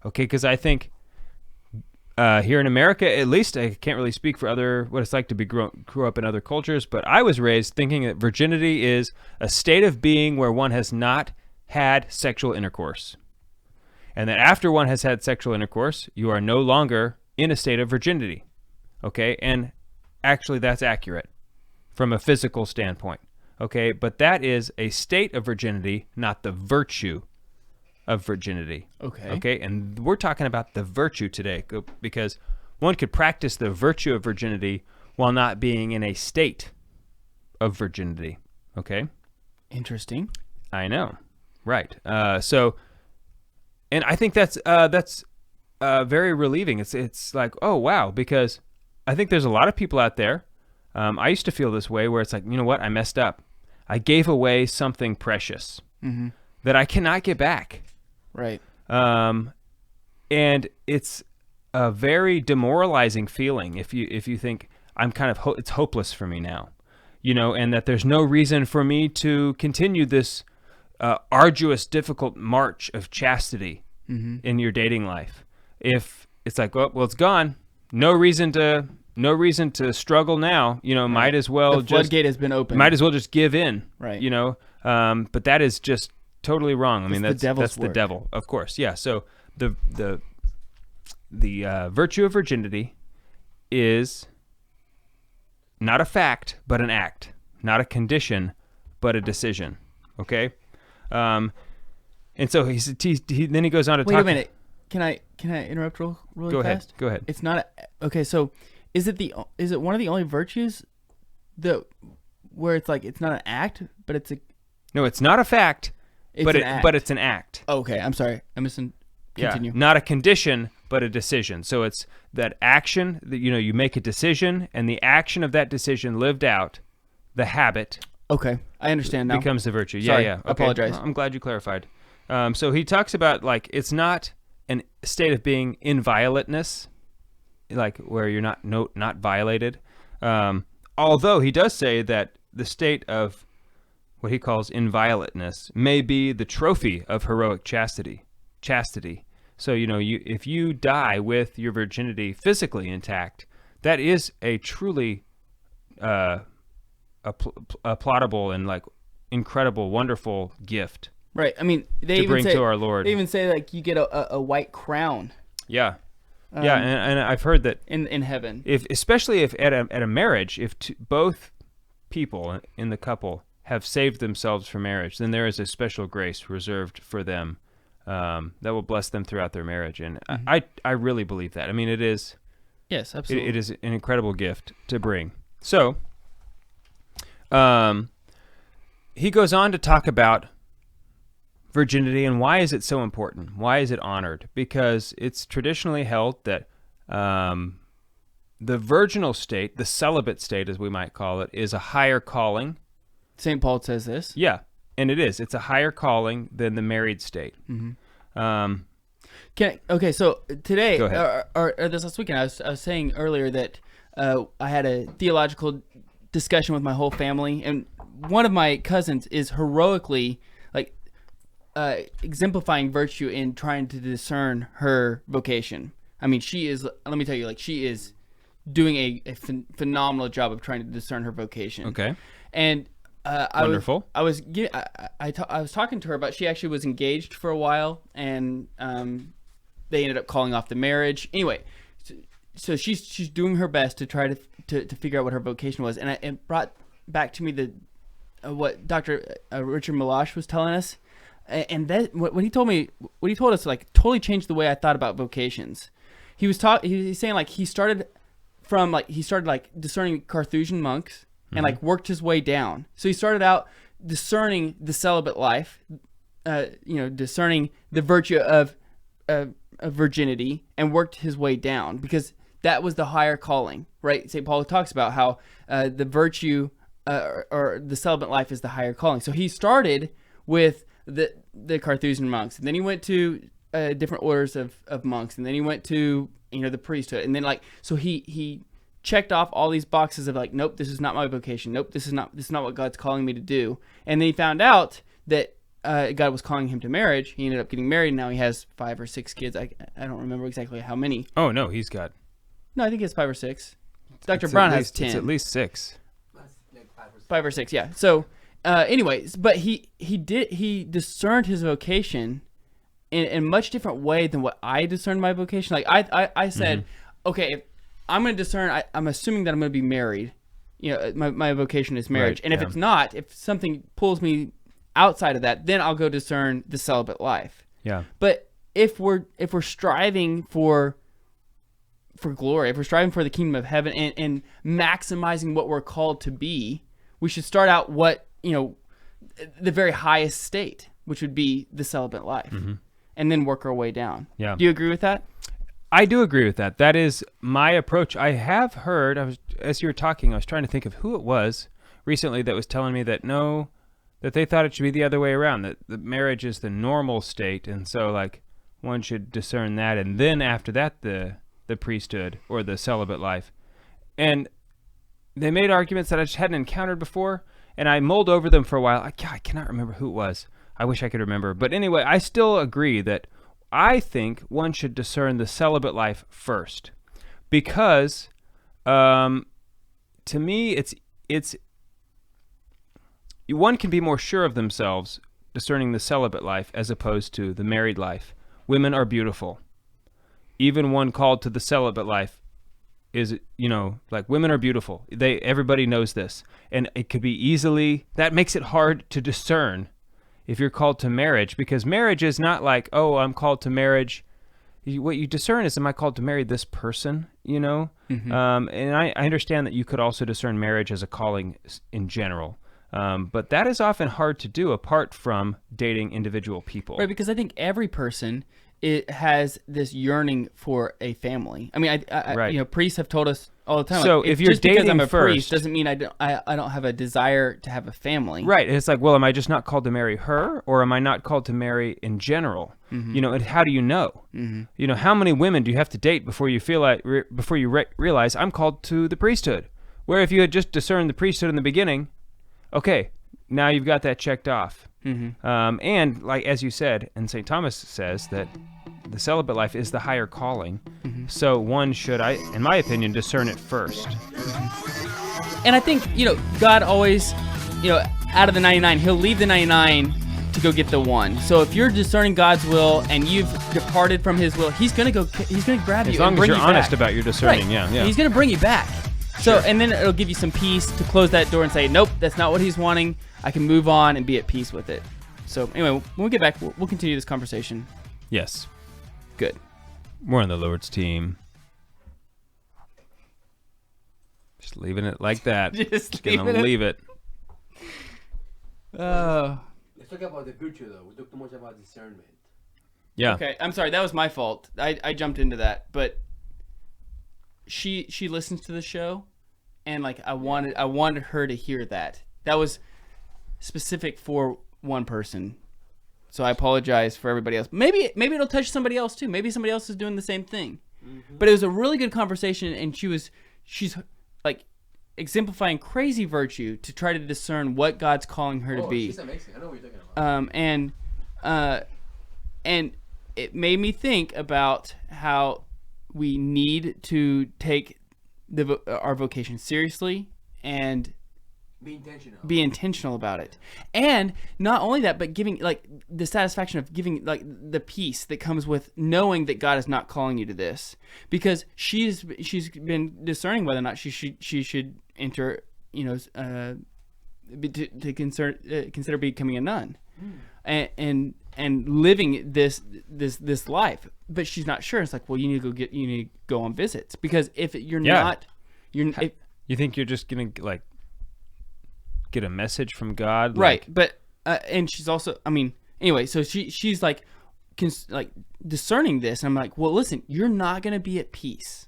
Okay, because I think here in America, at least, I can't really speak for what it's like to grew up in other cultures, but I was raised thinking that virginity is a state of being where one has not had sexual intercourse. And that after one has had sexual intercourse, you are no longer in a state of virginity. Okay? And actually, that's accurate from a physical standpoint. Okay? But that is a state of virginity, not the virtue of virginity. Okay. Okay? And we're talking about the virtue today because one could practice the virtue of virginity while not being in a state of virginity. Okay? Interesting. I know. Right. And I think that's very relieving. It's like, oh, wow, because I think there's a lot of people out there. I used to feel this way where it's like, you know what? I messed up. I gave away something precious that I cannot get back. Right. And it's a very demoralizing feeling if you think I'm kind of it's hopeless for me now, and that there's no reason for me to continue this arduous, difficult march of chastity in your dating life. If it's like, well, it's gone. No reason to struggle now. Might as well the floodgate has been opened. Might as well just give in. Right. But that is just totally wrong. I mean, that's the devil, of course. Yeah. So the virtue of virginity is not a fact, but an act. Not a condition, but a decision. Okay. And so then he goes on to talk. Wait a minute. Can I interrupt really Go fast? Go ahead. It's not okay. So is it one of the only virtues where it's like it's not an act, but it's a no, it's not a fact, but it's an act. Okay, I'm sorry. I'm missing. Continue. Yeah, not a condition, but a decision. So it's that action that you make a decision, and the action of that decision lived out, the habit. Okay, I understand now. Becomes the virtue. Sorry, Yeah. Okay. I apologize. I'm glad you clarified. So he talks about like it's not a state of being inviolateness, like where you're not violated. Although he does say that the state of what he calls inviolateness may be the trophy of heroic chastity. So if you die with your virginity physically intact, that is a truly applaudable and like incredible, wonderful gift. Right. I mean, they to bring to our Lord. They even say like you get a white crown. Yeah. And I've heard that in heaven, especially if at a marriage, if both people in the couple have saved themselves for marriage, then there is a special grace reserved for them that will bless them throughout their marriage. And I really believe that. I mean, it is. Yes, absolutely. It is an incredible gift to bring. So, he goes on to talk about virginity and why is it so important? Why is it honored? Because it's traditionally held that the virginal state, the celibate state as we might call it, is a higher calling. St. Paul says this. Yeah, and it is. It's a higher calling than the married state. Okay, so today, Go ahead. or this last weekend, I was saying earlier that I had a theological discussion with my whole family, and one of my cousins is heroically exemplifying virtue in trying to discern her vocation. I mean, she is. Let me tell you, she is doing a phenomenal job of trying to discern her vocation. Okay. And wonderful. I was talking to her about she actually was engaged for a while, and they ended up calling off the marriage. Anyway, so she's doing her best to try to figure out what her vocation was, and it brought back to me what Dr. Richard Malash was telling us. And that what he told us totally changed the way I thought about vocations. He's saying he started discerning Carthusian monks and worked his way down. So he started out discerning the celibate life, discerning the virtue of virginity, and worked his way down because that was the higher calling, right? St. Paul talks about how the virtue or the celibate life is the higher calling. So he started with the Carthusian monks, and then he went to different orders of monks, and then he went to the priesthood, and then so he checked off all these boxes of nope, this is not my vocation, nope, this is not what God's calling me to do. And then he found out that God was calling him to marriage, he ended up getting married, and now he has 5 or 6 kids. I don't remember exactly how many. Oh, no, he's got... No, I think he has 5 or 6. Dr. it's Brown at has least- 10. It's at least 6. That's like 5 or 6. 5 or 6, yeah. So, anyways, but he discerned his vocation in a much different way than what I discerned my vocation. Like I said, okay, if I'm going to discern, I'm assuming that I'm going to be married. You know, my vocation is marriage, Right, and if yeah. it's not, if something pulls me outside of that, then I'll go discern the celibate life. Yeah. But if we're striving for glory, if we're striving for the kingdom of heaven and maximizing what we're called to be, we should start out the very highest state, which would be the celibate life, and then work our way down. Yeah. Do you agree with that? I do agree with that. That is my approach. I have heard, as you were talking, I was trying to think of who it was recently that was telling me that that they thought it should be the other way around, that the marriage is the normal state, and so like one should discern that, and then after that the priesthood or the celibate life. And they made arguments that I just hadn't encountered before, and I mulled over them for a while. I cannot remember who it was. I wish I could remember. But anyway, I still agree that I think one should discern the celibate life first, because to me it's one can be more sure of themselves discerning the celibate life as opposed to the married life. Women are beautiful. Even one called to the celibate life is, like, women are beautiful. Everybody knows this, and it could be easily, that makes it hard to discern if you're called to marriage, because marriage is not like, oh, I'm called to marriage. What you discern is, am I called to marry this person, And I understand that you could also discern marriage as a calling in general, but that is often hard to do apart from dating individual people. Right, because I think every person has this yearning for a family. I mean, Right. Priests have told us all the time. So like, if you're just because dating I'm a priest first- doesn't mean I don't have a desire to have a family. Right. It's like, well, am I just not called to marry her, or am I not called to marry in general? And how do you know? How many women do you have to date before you feel like realize I'm called to the priesthood? Where if you had just discerned the priesthood in the beginning, okay, now you've got that checked off. And like as you said, and St. Thomas says that the celibate life is the higher calling. So one should, in my opinion, discern it first. And I think, God always, out of the 99, he'll leave the 99 to go get the one. So if you're discerning God's will and you've departed from his will, he's going to grab you As long and as bring you're you honest back. about your discerning, Right. yeah. He's going to bring you back. So, and then it'll give you some peace to close that door and say, nope, that's not what he's wanting. I can move on and be at peace with it. So anyway, when we get back, we'll continue this conversation. Yes. Good. We're on the Lord's team. Just leaving it like that. Just Gonna leaving it. leave it. Oh. Let's talk about the virtue, though. We talked too much about discernment. Yeah. Okay, I'm sorry. That was my fault. I jumped into that, but she listens to the show, and like I wanted her to hear that. That was specific for one person. So I apologize for everybody else. Maybe it'll touch somebody else too. Maybe somebody else is doing the same thing. But it was a really good conversation, and she's like exemplifying crazy virtue to try to discern what God's calling her to be. She's amazing. I know what you're talking about. And it made me think about how we need to take our vocation seriously and Be intentional. be intentional about it. And not only that, but giving like the satisfaction of giving like the peace that comes with knowing that God is not calling you to this, because she's been discerning whether or not she should enter, to consider becoming a nun, and living this life, but she's not sure. It's like, well, you need to go on visits, because if you're not, you think you're just gonna like get a message from God, right? But and she's also, anyway. So she's like discerning this, and I'm like, well, listen, you're not gonna be at peace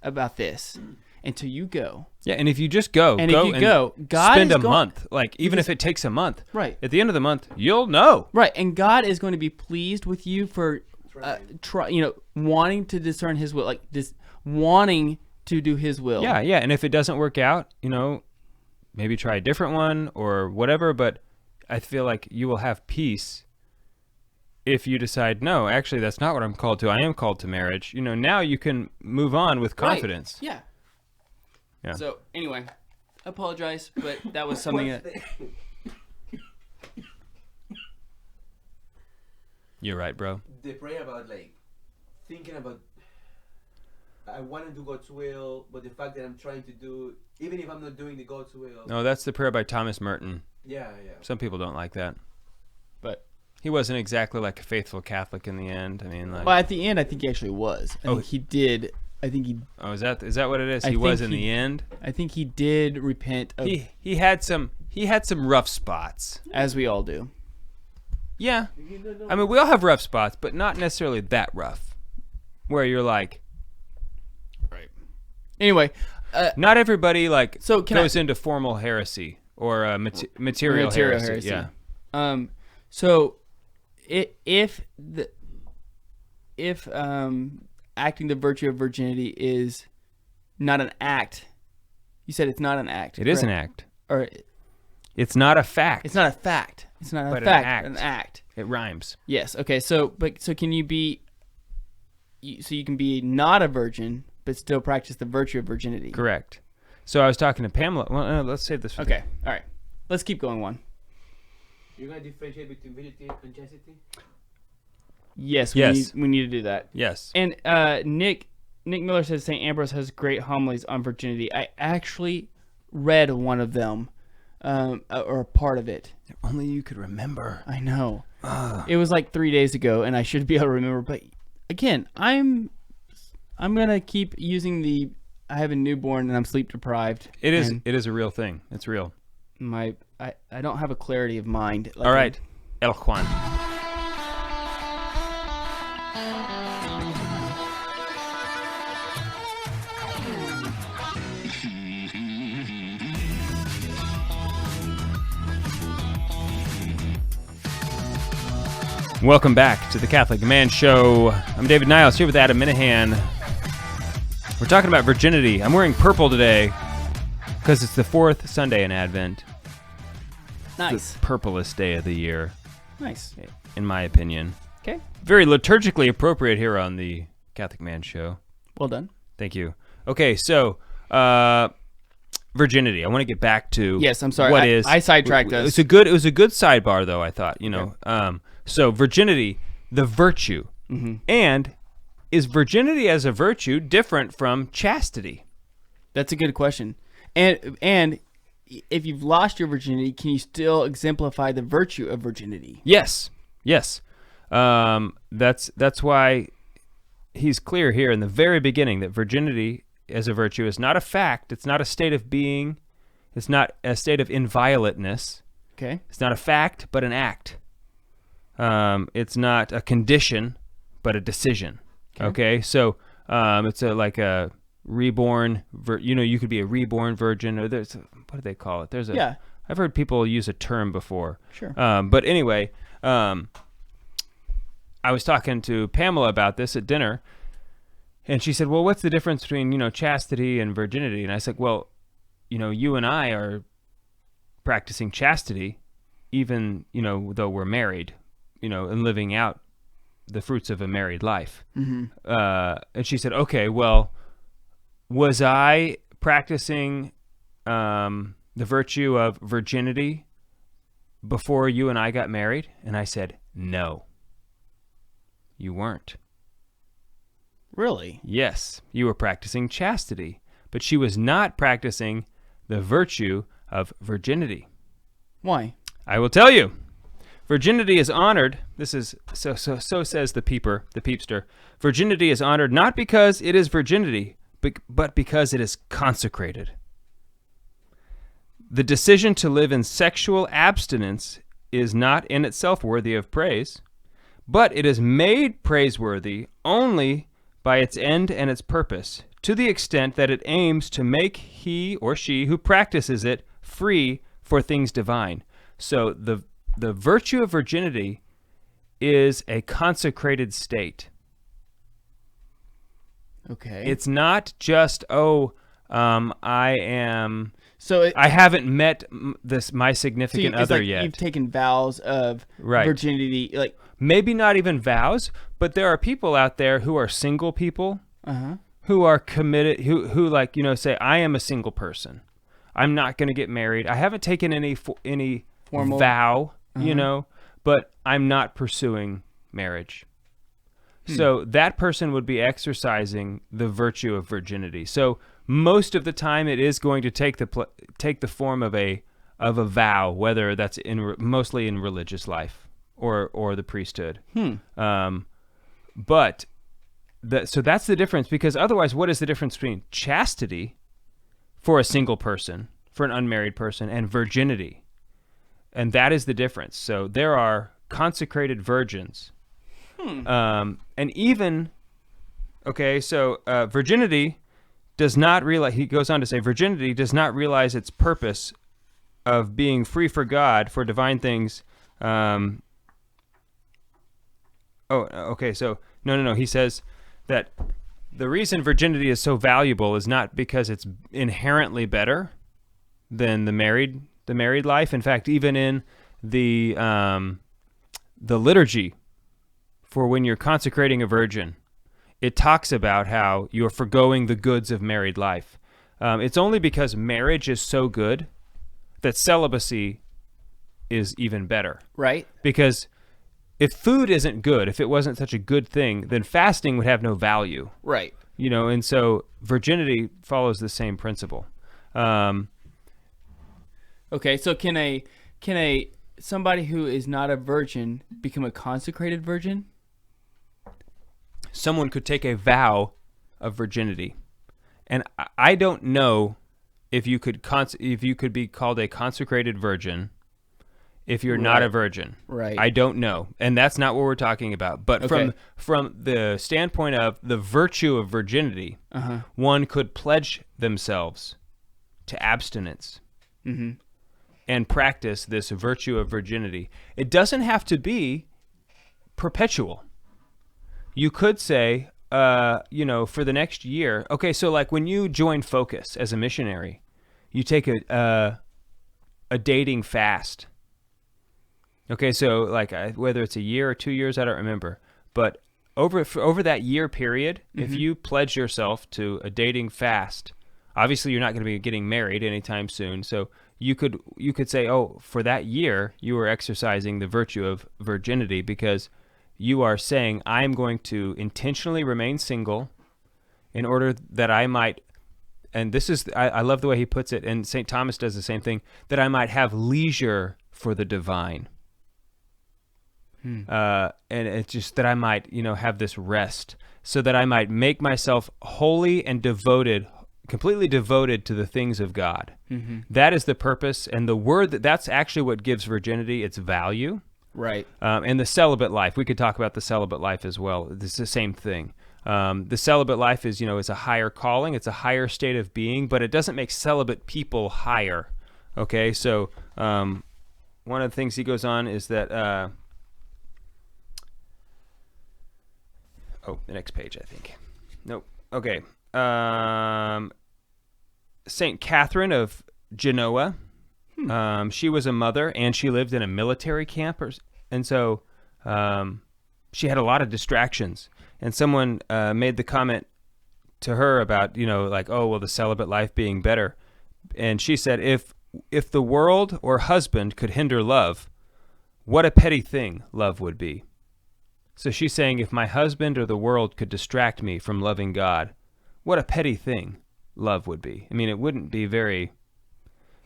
about this until you go. Yeah, and if you just go, And if you go, God spend is a going- month, like even if it takes a month, Right. At the end of the month, you'll know. Right, and God is going to be pleased with you for wanting to discern His will, like this, wanting to do His will. Yeah, and if it doesn't work out, maybe try a different one or whatever. But I feel like you will have peace if you decide, no, actually, that's not what I'm called to. I am called to marriage. Now you can move on with confidence. Right. Yeah. Yeah. So anyway, I apologize, but that was something that. You're right, bro. The prayer about like thinking about I want to do God's will, but the fact that I'm trying to do, even if I'm not doing the God's will. No, that's the prayer by Thomas Merton. Yeah. Some people don't like that. But he wasn't exactly like a faithful Catholic in the end. I mean, like. Well, at the end, I think he actually was. I think he did. I think he. Oh, is that what it is? I He was think in the end. I think he did repent of, He had some rough spots. as we all do. Yeah. I mean, we all have rough spots, but not necessarily that rough. Where you're like. Right. Anyway. Not everybody goes I- into formal heresy or material heresy. Yeah. So, if acting the virtue of virginity is not an act, you said it's not an act. It is an act. Or It's not a fact. it's not a fact. It's not a But fact. an act. An act. It rhymes. Yes. Okay. So can you be? So you can be not a virgin, but still practice the virtue of virginity. Correct. So I was talking to Pamela. Well, let's save this for Okay. All right. Let's keep going. One. You're gonna differentiate between virginity and chastity. Yes. Yes. We need to do that. Yes. And Nick Miller says St. Ambrose has great homilies on virginity. I actually read one of them, or a part of it. If only you could remember. I know. It was like 3 days ago, and I should be able to remember. But again, I'm gonna keep using the. I have a newborn and I'm sleep deprived. It is. and It is a real thing. It's real. I don't have a clarity of mind. All right, El Juan. Welcome back to the Catholic Man Show. I'm David Niles here with Adam Minahan. We're talking about virginity. I'm wearing purple today because it's the fourth Sunday in Advent. Nice. The purplest day of the year, Nice. in my opinion. Okay. Very liturgically appropriate here on the Catholic Man Show. Well done. Thank you. Okay, so virginity. I want to get back to Yes, I'm sorry. what I sidetracked us. It was a good sidebar though, I thought, So virginity, the virtue. Mm-hmm. And is virginity as a virtue different from chastity? That's a good question. And if you've lost your virginity, can you still exemplify the virtue of virginity? Yes. That's why he's clear here in the very beginning that virginity as a virtue is not a fact. It's not a state of being. It's not a state of inviolateness. Okay. It's not a fact, but an act. It's not a condition, but a decision. Okay? So it's like a reborn. You could be a reborn virgin, or what do they call it? Yeah. I've heard people use a term before. Sure. But anyway, I was talking to Pamela about this at dinner, and she said, "Well, what's the difference between chastity and virginity?" And I said, "Well, you and I are practicing chastity, even though we're married, and living out the fruits of a married life." Mm-hmm. And she said, "Okay, well, was I practicing the virtue of virginity before you and I got married?" And I said, "No, you weren't." Really? Yes, you were practicing chastity, but she was not practicing the virtue of virginity. Why? I will tell you. Virginity is honored. This is so says the peepster. Virginity is honored not because it is virginity, but because it is consecrated. The decision to live in sexual abstinence is not in itself worthy of praise, but it is made praiseworthy only by its end and its purpose, to the extent that it aims to make he or she who practices it free for things divine. So the virtue of virginity is a consecrated state. Okay. It's not just, I am So I haven't met my so significant it's other like yet. you've taken vows of Right. virginity, like Maybe not even vows, but there are people out there who are single people uh-huh. who are committed, who like, say, I am a single person. I'm not going to get married. I haven't taken any Formal vow, but I'm not pursuing marriage. So that person would be exercising the virtue of virginity. So most of the time, it is going to take the form of a vow, whether that's mostly in religious life or the priesthood. But so that's the difference, because otherwise, what is the difference between chastity for a single person, for an unmarried person, and virginity? And that is the difference. So there are consecrated virgins. And even, virginity does not realize, he goes on to say, virginity does not realize its purpose of being free for God, for divine things. No. He says that the reason virginity is so valuable is not because it's inherently better than the married life. In fact, even in the liturgy for when you're consecrating a virgin, it talks about how you're forgoing the goods of married life. It's only because marriage is so good that celibacy is even better. Right. Because if food isn't good, if it wasn't such a good thing, then fasting would have no value. Right. And so virginity follows the same principle. Okay, so can a somebody who is not a virgin become a consecrated virgin? Someone could take a vow of virginity, and I don't know if you could be called a consecrated virgin if you're not a virgin. Right. I don't know, and that's not what we're talking about. But Okay. from the standpoint of the virtue of virginity, one could pledge themselves to abstinence and practice this virtue of virginity. It doesn't have to be perpetual. You could say, for the next year. Okay, so like when you join Focus as a missionary, you take a dating fast. Okay, so like whether it's a year or 2 years, I don't remember. But over that year period, if you pledge yourself to a dating fast, obviously you're not going to be getting married anytime soon. So you could say, oh, for that year, you are exercising the virtue of virginity, because you are saying, I'm going to intentionally remain single in order that I might, and this is, I love the way he puts it, and St. Thomas does the same thing, that I might have leisure for the divine. And it's just that I might, have this rest, so that I might make myself holy and devoted, completely devoted to the things of God. That is the purpose, and the word that's actually what gives virginity its value. Right. And the celibate life, we could talk about the celibate life as well. It's the same thing. The celibate life is, is a higher calling. It's a higher state of being, but it doesn't make celibate people higher. Okay, so one of the things he goes on is that, the next page, I think. Nope. Okay. St. Catherine of Genoa. She was a mother, and she lived in a military camp, and so she had a lot of distractions. And someone made the comment to her about, the celibate life being better. And she said, if the world or husband could hinder love, what a petty thing love would be. So she's saying, if my husband or the world could distract me from loving God, what a petty thing love would be. I mean, it wouldn't be very...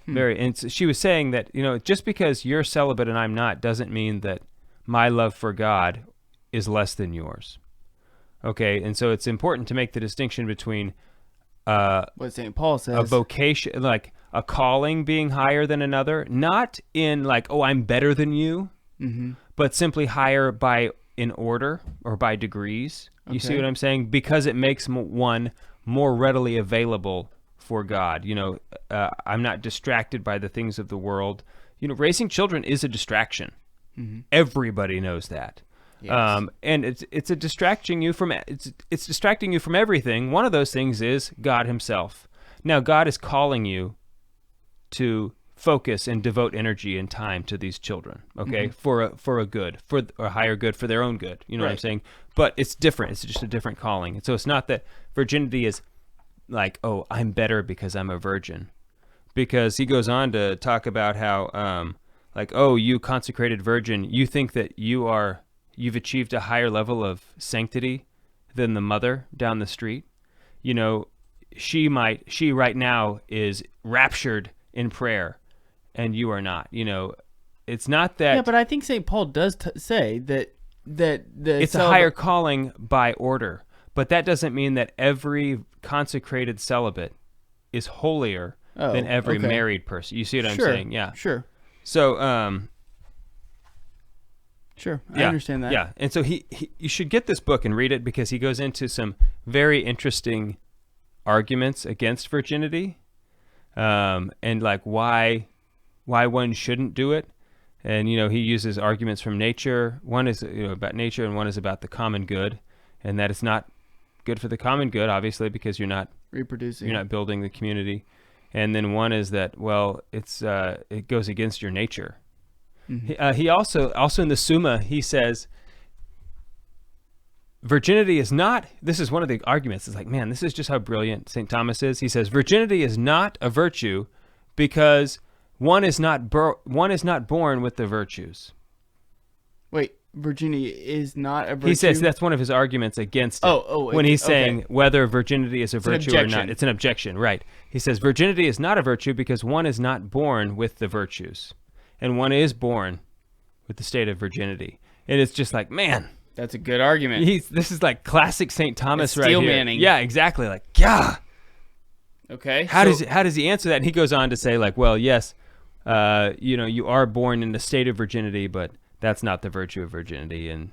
And she was saying that, just because you're celibate and I'm not doesn't mean that my love for God is less than yours. Okay, and so it's important to make the distinction between what St. Paul says, a vocation, like a calling being higher than another, not in like, oh, I'm better than you, but simply higher in order or by degrees. You see what I'm saying? Because it makes one more readily available for God. I'm not distracted by the things of the world. Raising children is a distraction. Everybody knows that. Yes. And it's distracting you from everything. One of those things is God himself. Now, God is calling you to focus and devote energy and time to these children, okay, for a good, for a higher good, for their own good. You know what I'm saying? But it's different. It's just a different calling. And so it's not that virginity is like, oh, I'm better because I'm a virgin. Because he goes on to talk about how, like, oh, you consecrated virgin, you think that you've achieved a higher level of sanctity than the mother down the street. You know, she right now is raptured in prayer, and you are not. You know, it's not that. Yeah, but I think St. Paul does say that it's a higher calling by order, but that doesn't mean that every consecrated celibate is holier than every married person. You see what I'm saying? Yeah. Sure. So, sure, I understand that. Yeah, and so you should get this book and read it because he goes into some very interesting arguments against virginity, and like why one shouldn't do it. And you know, he uses arguments from nature. One is about nature, and one is about the common good, and that it's not good for the common good, obviously, because you're not reproducing, you're not building the community. And then one is that, well, it goes against your nature. He also in the Summa, he says, virginity is not, this is one of the arguments. It's like, man, this is just how brilliant St. Thomas is. He says, virginity is not a virtue because one is not born with the virtues. Wait, virginity is not a virtue? He says that's one of his arguments against it. When he's saying whether virginity is a virtue or not. It's an objection, right. He says virginity is not a virtue because one is not born with the virtues. And one is born with the state of virginity. And it's just like, man. That's a good argument. This is like classic St. Thomas right here. Steel manning. Yeah, exactly. Like, yeah. Okay. How does he answer that? And he goes on to say, like, well, yes, you are born in the state of virginity, but that's not the virtue of virginity, and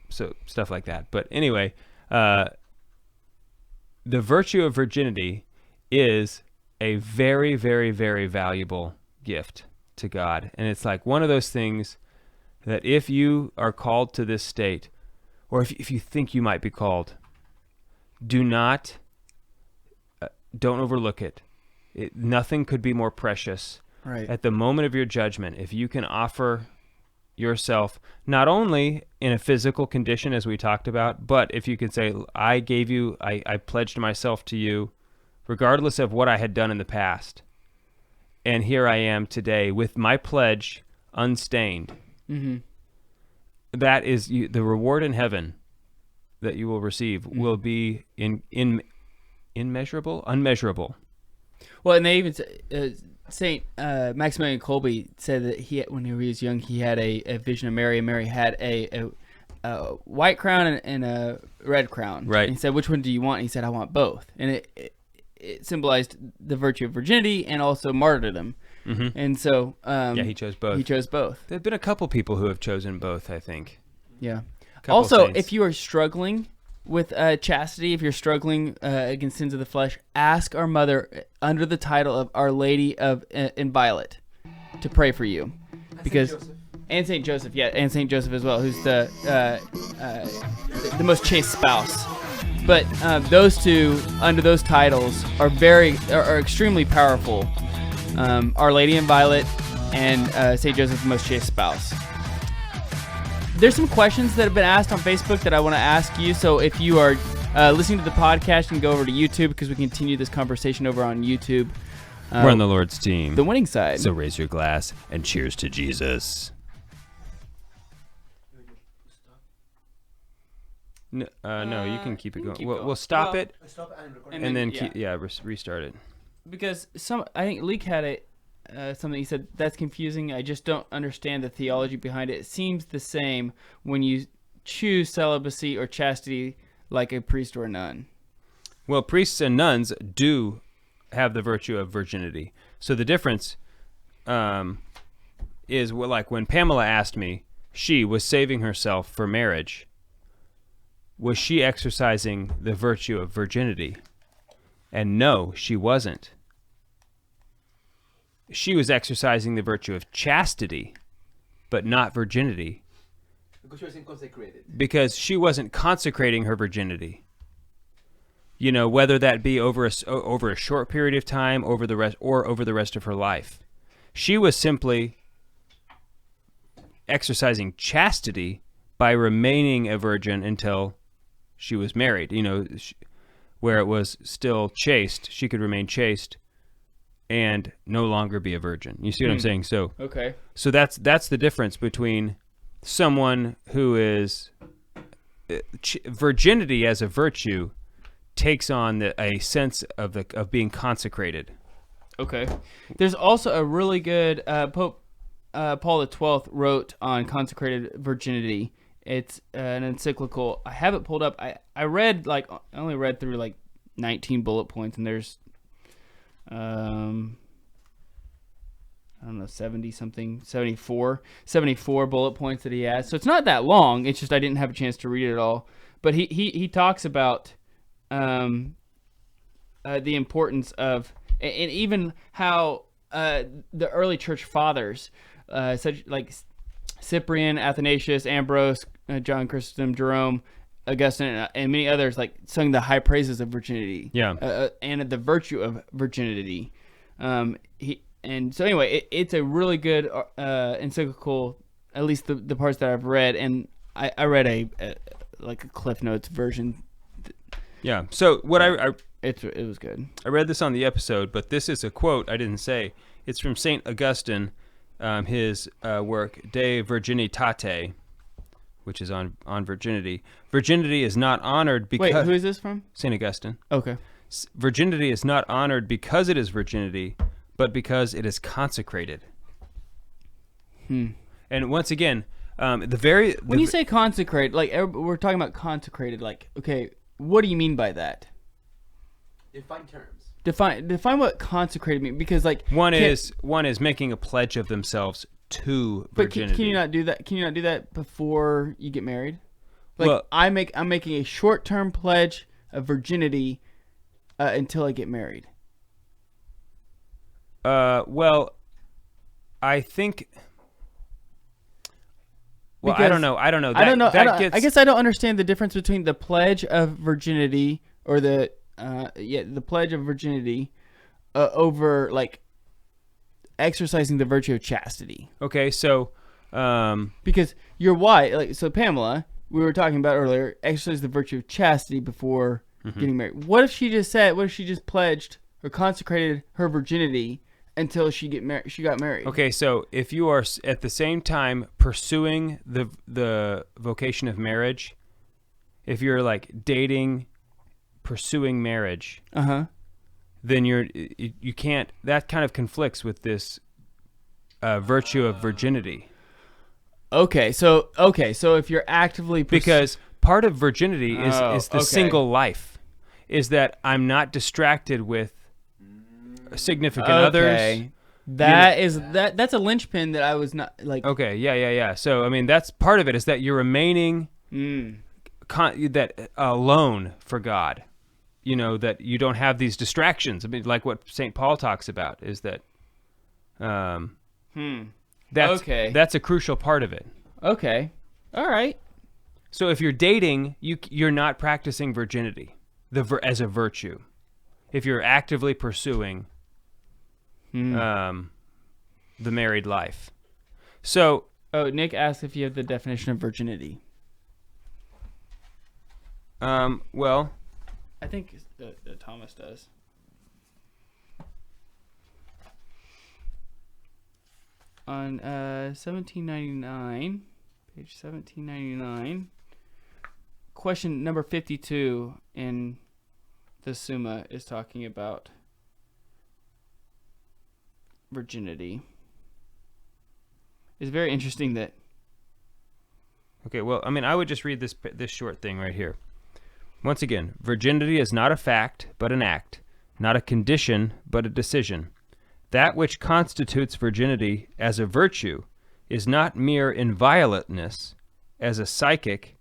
so stuff like that. But anyway, the virtue of virginity is a very, very, very valuable gift to God, and it's like one of those things that if you are called to this state, or if you think you might be called, don't overlook it. Nothing could be more precious. Right. At the moment of your judgment, if you can offer yourself not only in a physical condition as we talked about, but if you can say, I pledged myself to you regardless of what I had done in the past, and here I am today with my pledge unstained. That is the reward in heaven that you will receive will be unmeasurable. Well, and they even Saint Maximilian Kolbe said that when he was young, he had a vision of Mary, and Mary had a white crown and a red crown. Right. And he said, "Which one do you want?" And he said, "I want both." And it symbolized the virtue of virginity and also martyrdom. And so, he chose both. He chose both. There have been a couple people who have chosen both, I think. Yeah. Also, if you are struggling with chastity, if you're struggling against sins of the flesh, ask our mother under the title of Our Lady of in Violet to pray for you, because and Saint Joseph, and Saint Joseph as well, who's the most chaste spouse. But those two under those titles are extremely powerful. Our Lady in Violet and Saint Joseph, the most chaste spouse. There's some questions that have been asked on Facebook that I want to ask you. So if you are listening to the podcast, you can go over to YouTube because we continue this conversation over on YouTube. We're on the Lord's team. The winning side. So raise your glass and cheers to Jesus. No, you can keep it going. We'll stop it and then restart it. Because I think Leek had something he said that's confusing. I just don't understand the theology behind it. It seems the same when you choose celibacy or chastity like a priest or a nun. Well, priests and nuns do have the virtue of virginity. So the difference is like when Pamela asked me, she was saving herself for marriage. Was she exercising the virtue of virginity? And no, she wasn't. She was exercising the virtue of chastity, but not virginity. Because she wasn't consecrated. Because she wasn't consecrating her virginity. whether that be over a short period of time, over the rest of her life. She was simply exercising chastity by remaining a virgin until she was married. Where it was still chaste, she could remain chaste and no longer be a virgin. You see what I'm saying? So Okay. So that's the difference between someone who is virginity as a virtue takes on a sense of being consecrated. Okay. There's also a really good Pope Paul XII wrote on consecrated virginity. It's an encyclical. I have it pulled up. I only read through 19 bullet points, and there's I don't know, 74 bullet points that he has. So it's not that long. It's just I didn't have a chance to read it all. But he talks about the importance of, and even how the early church fathers, such like Cyprian, Athanasius, Ambrose, John Chrysostom, Jerome, Augustine, and many others, sung the high praises of virginity. Yeah. And the virtue of virginity. And so anyway, it's a really good encyclical, at least the parts that I've read, and I read a Cliff Notes version. Yeah. So what it was good. I read this on the episode, but this is a quote I didn't say. It's from Saint Augustine, his work De Virginitate, which is on virginity. Virginity is not honored because... Wait, who is this from? Saint Augustine. Okay. Virginity is not honored because it is virginity, but because it is consecrated. And once again, when you say consecrated, we're talking about consecrated, okay, what do you mean by that? Define terms. Define what consecrated means, because one is making a pledge of themselves to virginity. But can you not do that? Can you not do that before you get married? Well, I'm making a short-term pledge of virginity until I get married. Well, I think. Well, Because I don't know. I don't know. I guess I don't understand the difference between the pledge of virginity or the pledge of virginity over exercising the virtue of chastity. Okay, so because your wife, so Pamela, we were talking about earlier, exercised the virtue of chastity before getting married. What if she just pledged or consecrated her virginity until she got married? Okay, so if you are at the same time pursuing the vocation of marriage, if you're dating, pursuing marriage, then you can't. That kind of conflicts with this virtue of virginity. Okay, so if you're actively because part of virginity is the single life, is that I'm not distracted with significant others. That's a linchpin that I was not Okay, yeah. So I mean, that's part of it, is that you're remaining that alone for God. That you don't have these distractions. I mean, like what St. Paul talks about is that that's a crucial part of it. Okay. All right. So if you're dating, you're not practicing virginity as a virtue. If you're actively pursuing the married life. So Nick asked if you have the definition of virginity. Well, I think Thomas does. On 1799, page 1799, question number 52 in the Summa is talking about virginity. It's very interesting that... Okay, well, I mean, I would just read this short thing right here. Once again, virginity is not a fact, but an act, not a condition, but a decision. That which constitutes virginity as a virtue is not mere inviolateness as a psychic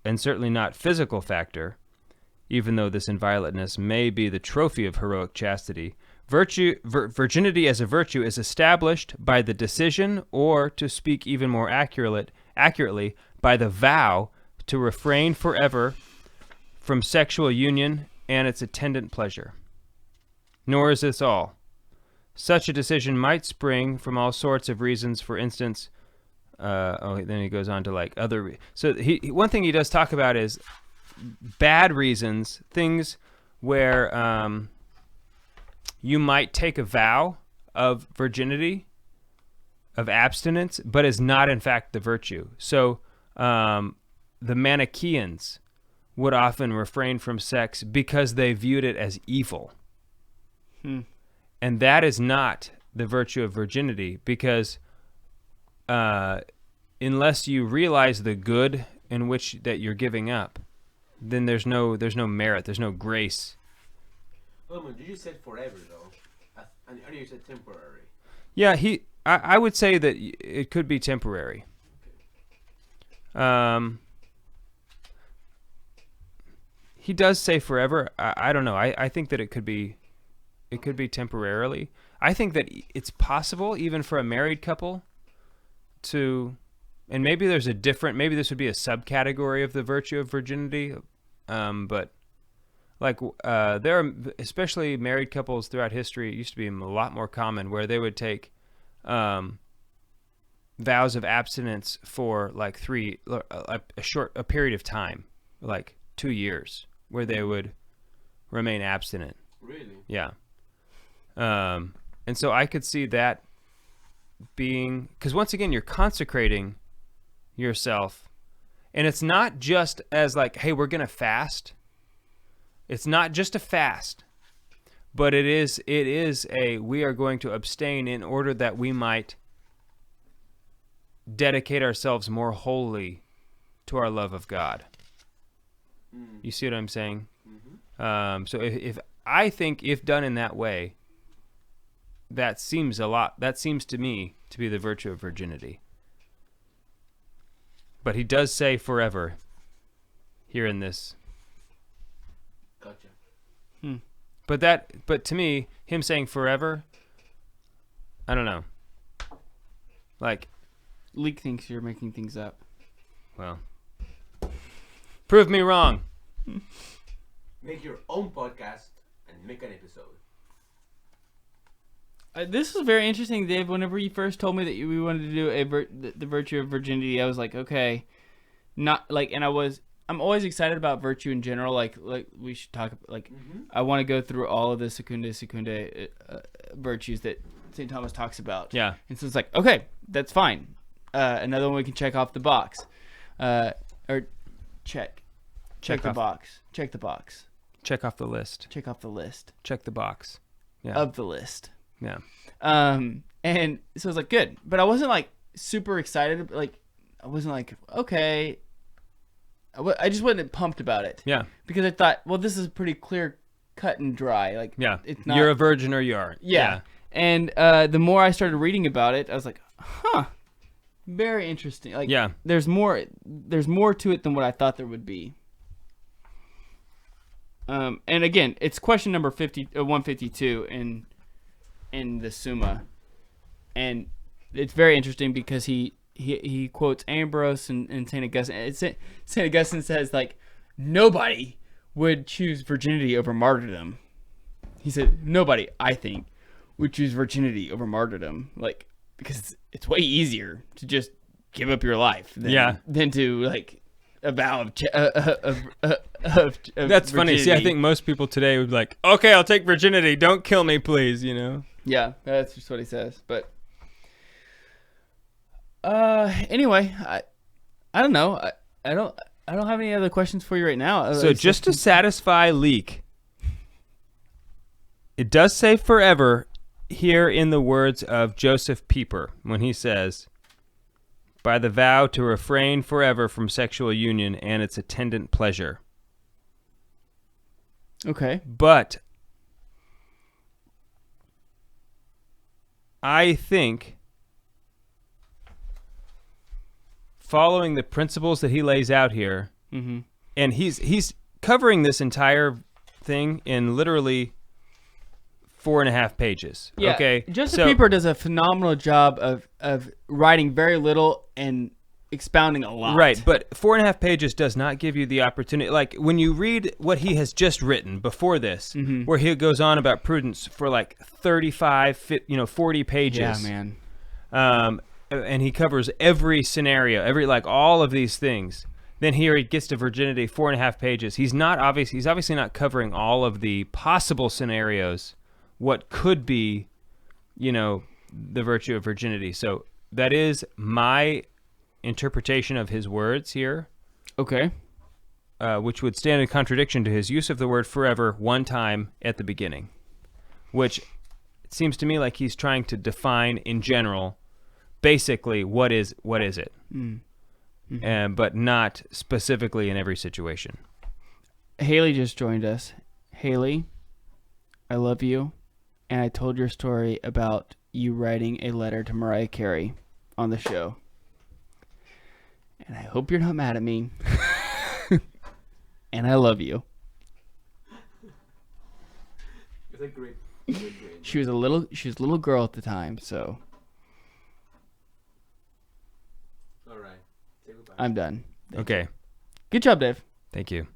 and certainly not physical factor, even though this inviolateness may be the trophy of heroic chastity. Virginity as a virtue is established by the decision, or, to speak even more accurately, by the vow to refrain forever from sexual union and its attendant pleasure. Nor is this all. Such a decision might spring from all sorts of reasons. For instance, then he goes on to like other. So one thing he does talk about is bad reasons, things where you might take a vow of virginity, of abstinence, but is not in fact the virtue. So the Manichaeans would often refrain from sex because they viewed it as evil. And that is not the virtue of virginity, because unless you realize the good in which that you're giving up, then there's no merit, there's no grace. Well, you said forever though, and you said temporary. Yeah, I would say that it could be temporary. He does say forever. I don't know. I think that it could be temporarily. I think that it's possible even for a married couple to, and maybe there's maybe this would be a subcategory of the virtue of virginity, but like there are, especially married couples throughout history, it used to be a lot more common where they would take vows of abstinence for like a period of time, like 2 years, where they would remain abstinent. Really? Yeah. And so I could see that being, because once again, you're consecrating yourself, and it's not just as like, hey, we're going to fast. It's not just a fast, but it is we are going to abstain in order that we might dedicate ourselves more wholly to our love of God. You see what I'm saying? Mm-hmm. So if I think if done in that way, that seems to me to be the virtue of virginity. But he does say forever here in this. Gotcha. But to me, him saying forever, I don't know. Like, Leak thinks you're making things up. well, prove me wrong. Make your own podcast and make an episode. This was very interesting, Dave. Whenever you first told me that we wanted to do the virtue of virginity, I was like, okay, not like, and I'm always excited about virtue in general. Like we should talk like, I want to go through all of the secunda virtues that St. Thomas talks about. Yeah. And so it's like, okay, that's fine. Another one we can check off the box, or check the box. Check the box. Check off the list. Check off the list. Check the box. Yeah. Of the list. Yeah. And so I was like, good, but I wasn't like super excited. Like, I wasn't like, okay. I just wasn't pumped about it. Yeah. Because I thought, well, this is pretty clear, cut and dry. Like, Yeah. it's not. You're a virgin or you aren't. Yeah. And the more I started reading about it, I was like, huh, very interesting. Like, Yeah. there's more to it than what I thought there would be. And again, it's question number 152 in the Summa, and it's very interesting because he quotes Ambrose and Saint Augustine. Saint Augustine says like nobody would choose virginity over martyrdom. He said nobody, I think, would choose virginity over martyrdom, like because it's way easier to just give up your life than to like a vow of That's funny. See, I think most people today would be like, okay, I'll take virginity. Don't kill me, please, you know? Yeah, that's just what he says. But anyway, I don't know. I don't have any other questions for you right now. So just to satisfy Leek, it does say forever here in the words of Joseph Pieper when he says, by the vow to refrain forever from sexual union and its attendant pleasure. Okay. But I think following the principles that he lays out here, and he's covering this entire thing in literally 4.5 pages. Yeah, okay. Joseph Pieper does a phenomenal job of writing very little and expounding a lot. Right, but 4.5 pages does not give you the opportunity. Like when you read what he has just written before this, where he goes on about prudence for like 35, 40 pages. Yeah, man. And he covers every scenario, like all of these things. Then here he gets to virginity, 4.5 pages. He's obviously not covering all of the possible scenarios, what could be, the virtue of virginity. So that is my interpretation of his words here. Okay. Which would stand in contradiction to his use of the word forever one time at the beginning, which it seems to me like he's trying to define in general, basically what is it, but not specifically in every situation. Haley just joined us. Haley, I love you, and I told your story about you writing a letter to Mariah Carey on the show. And I hope you're not mad at me. And I love you. It's a great. She was a little girl at the time, so All right. Say goodbye. I'm done. Okay. Good job, Dave. Thank you.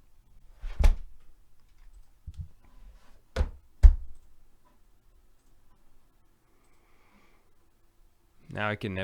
Now I can never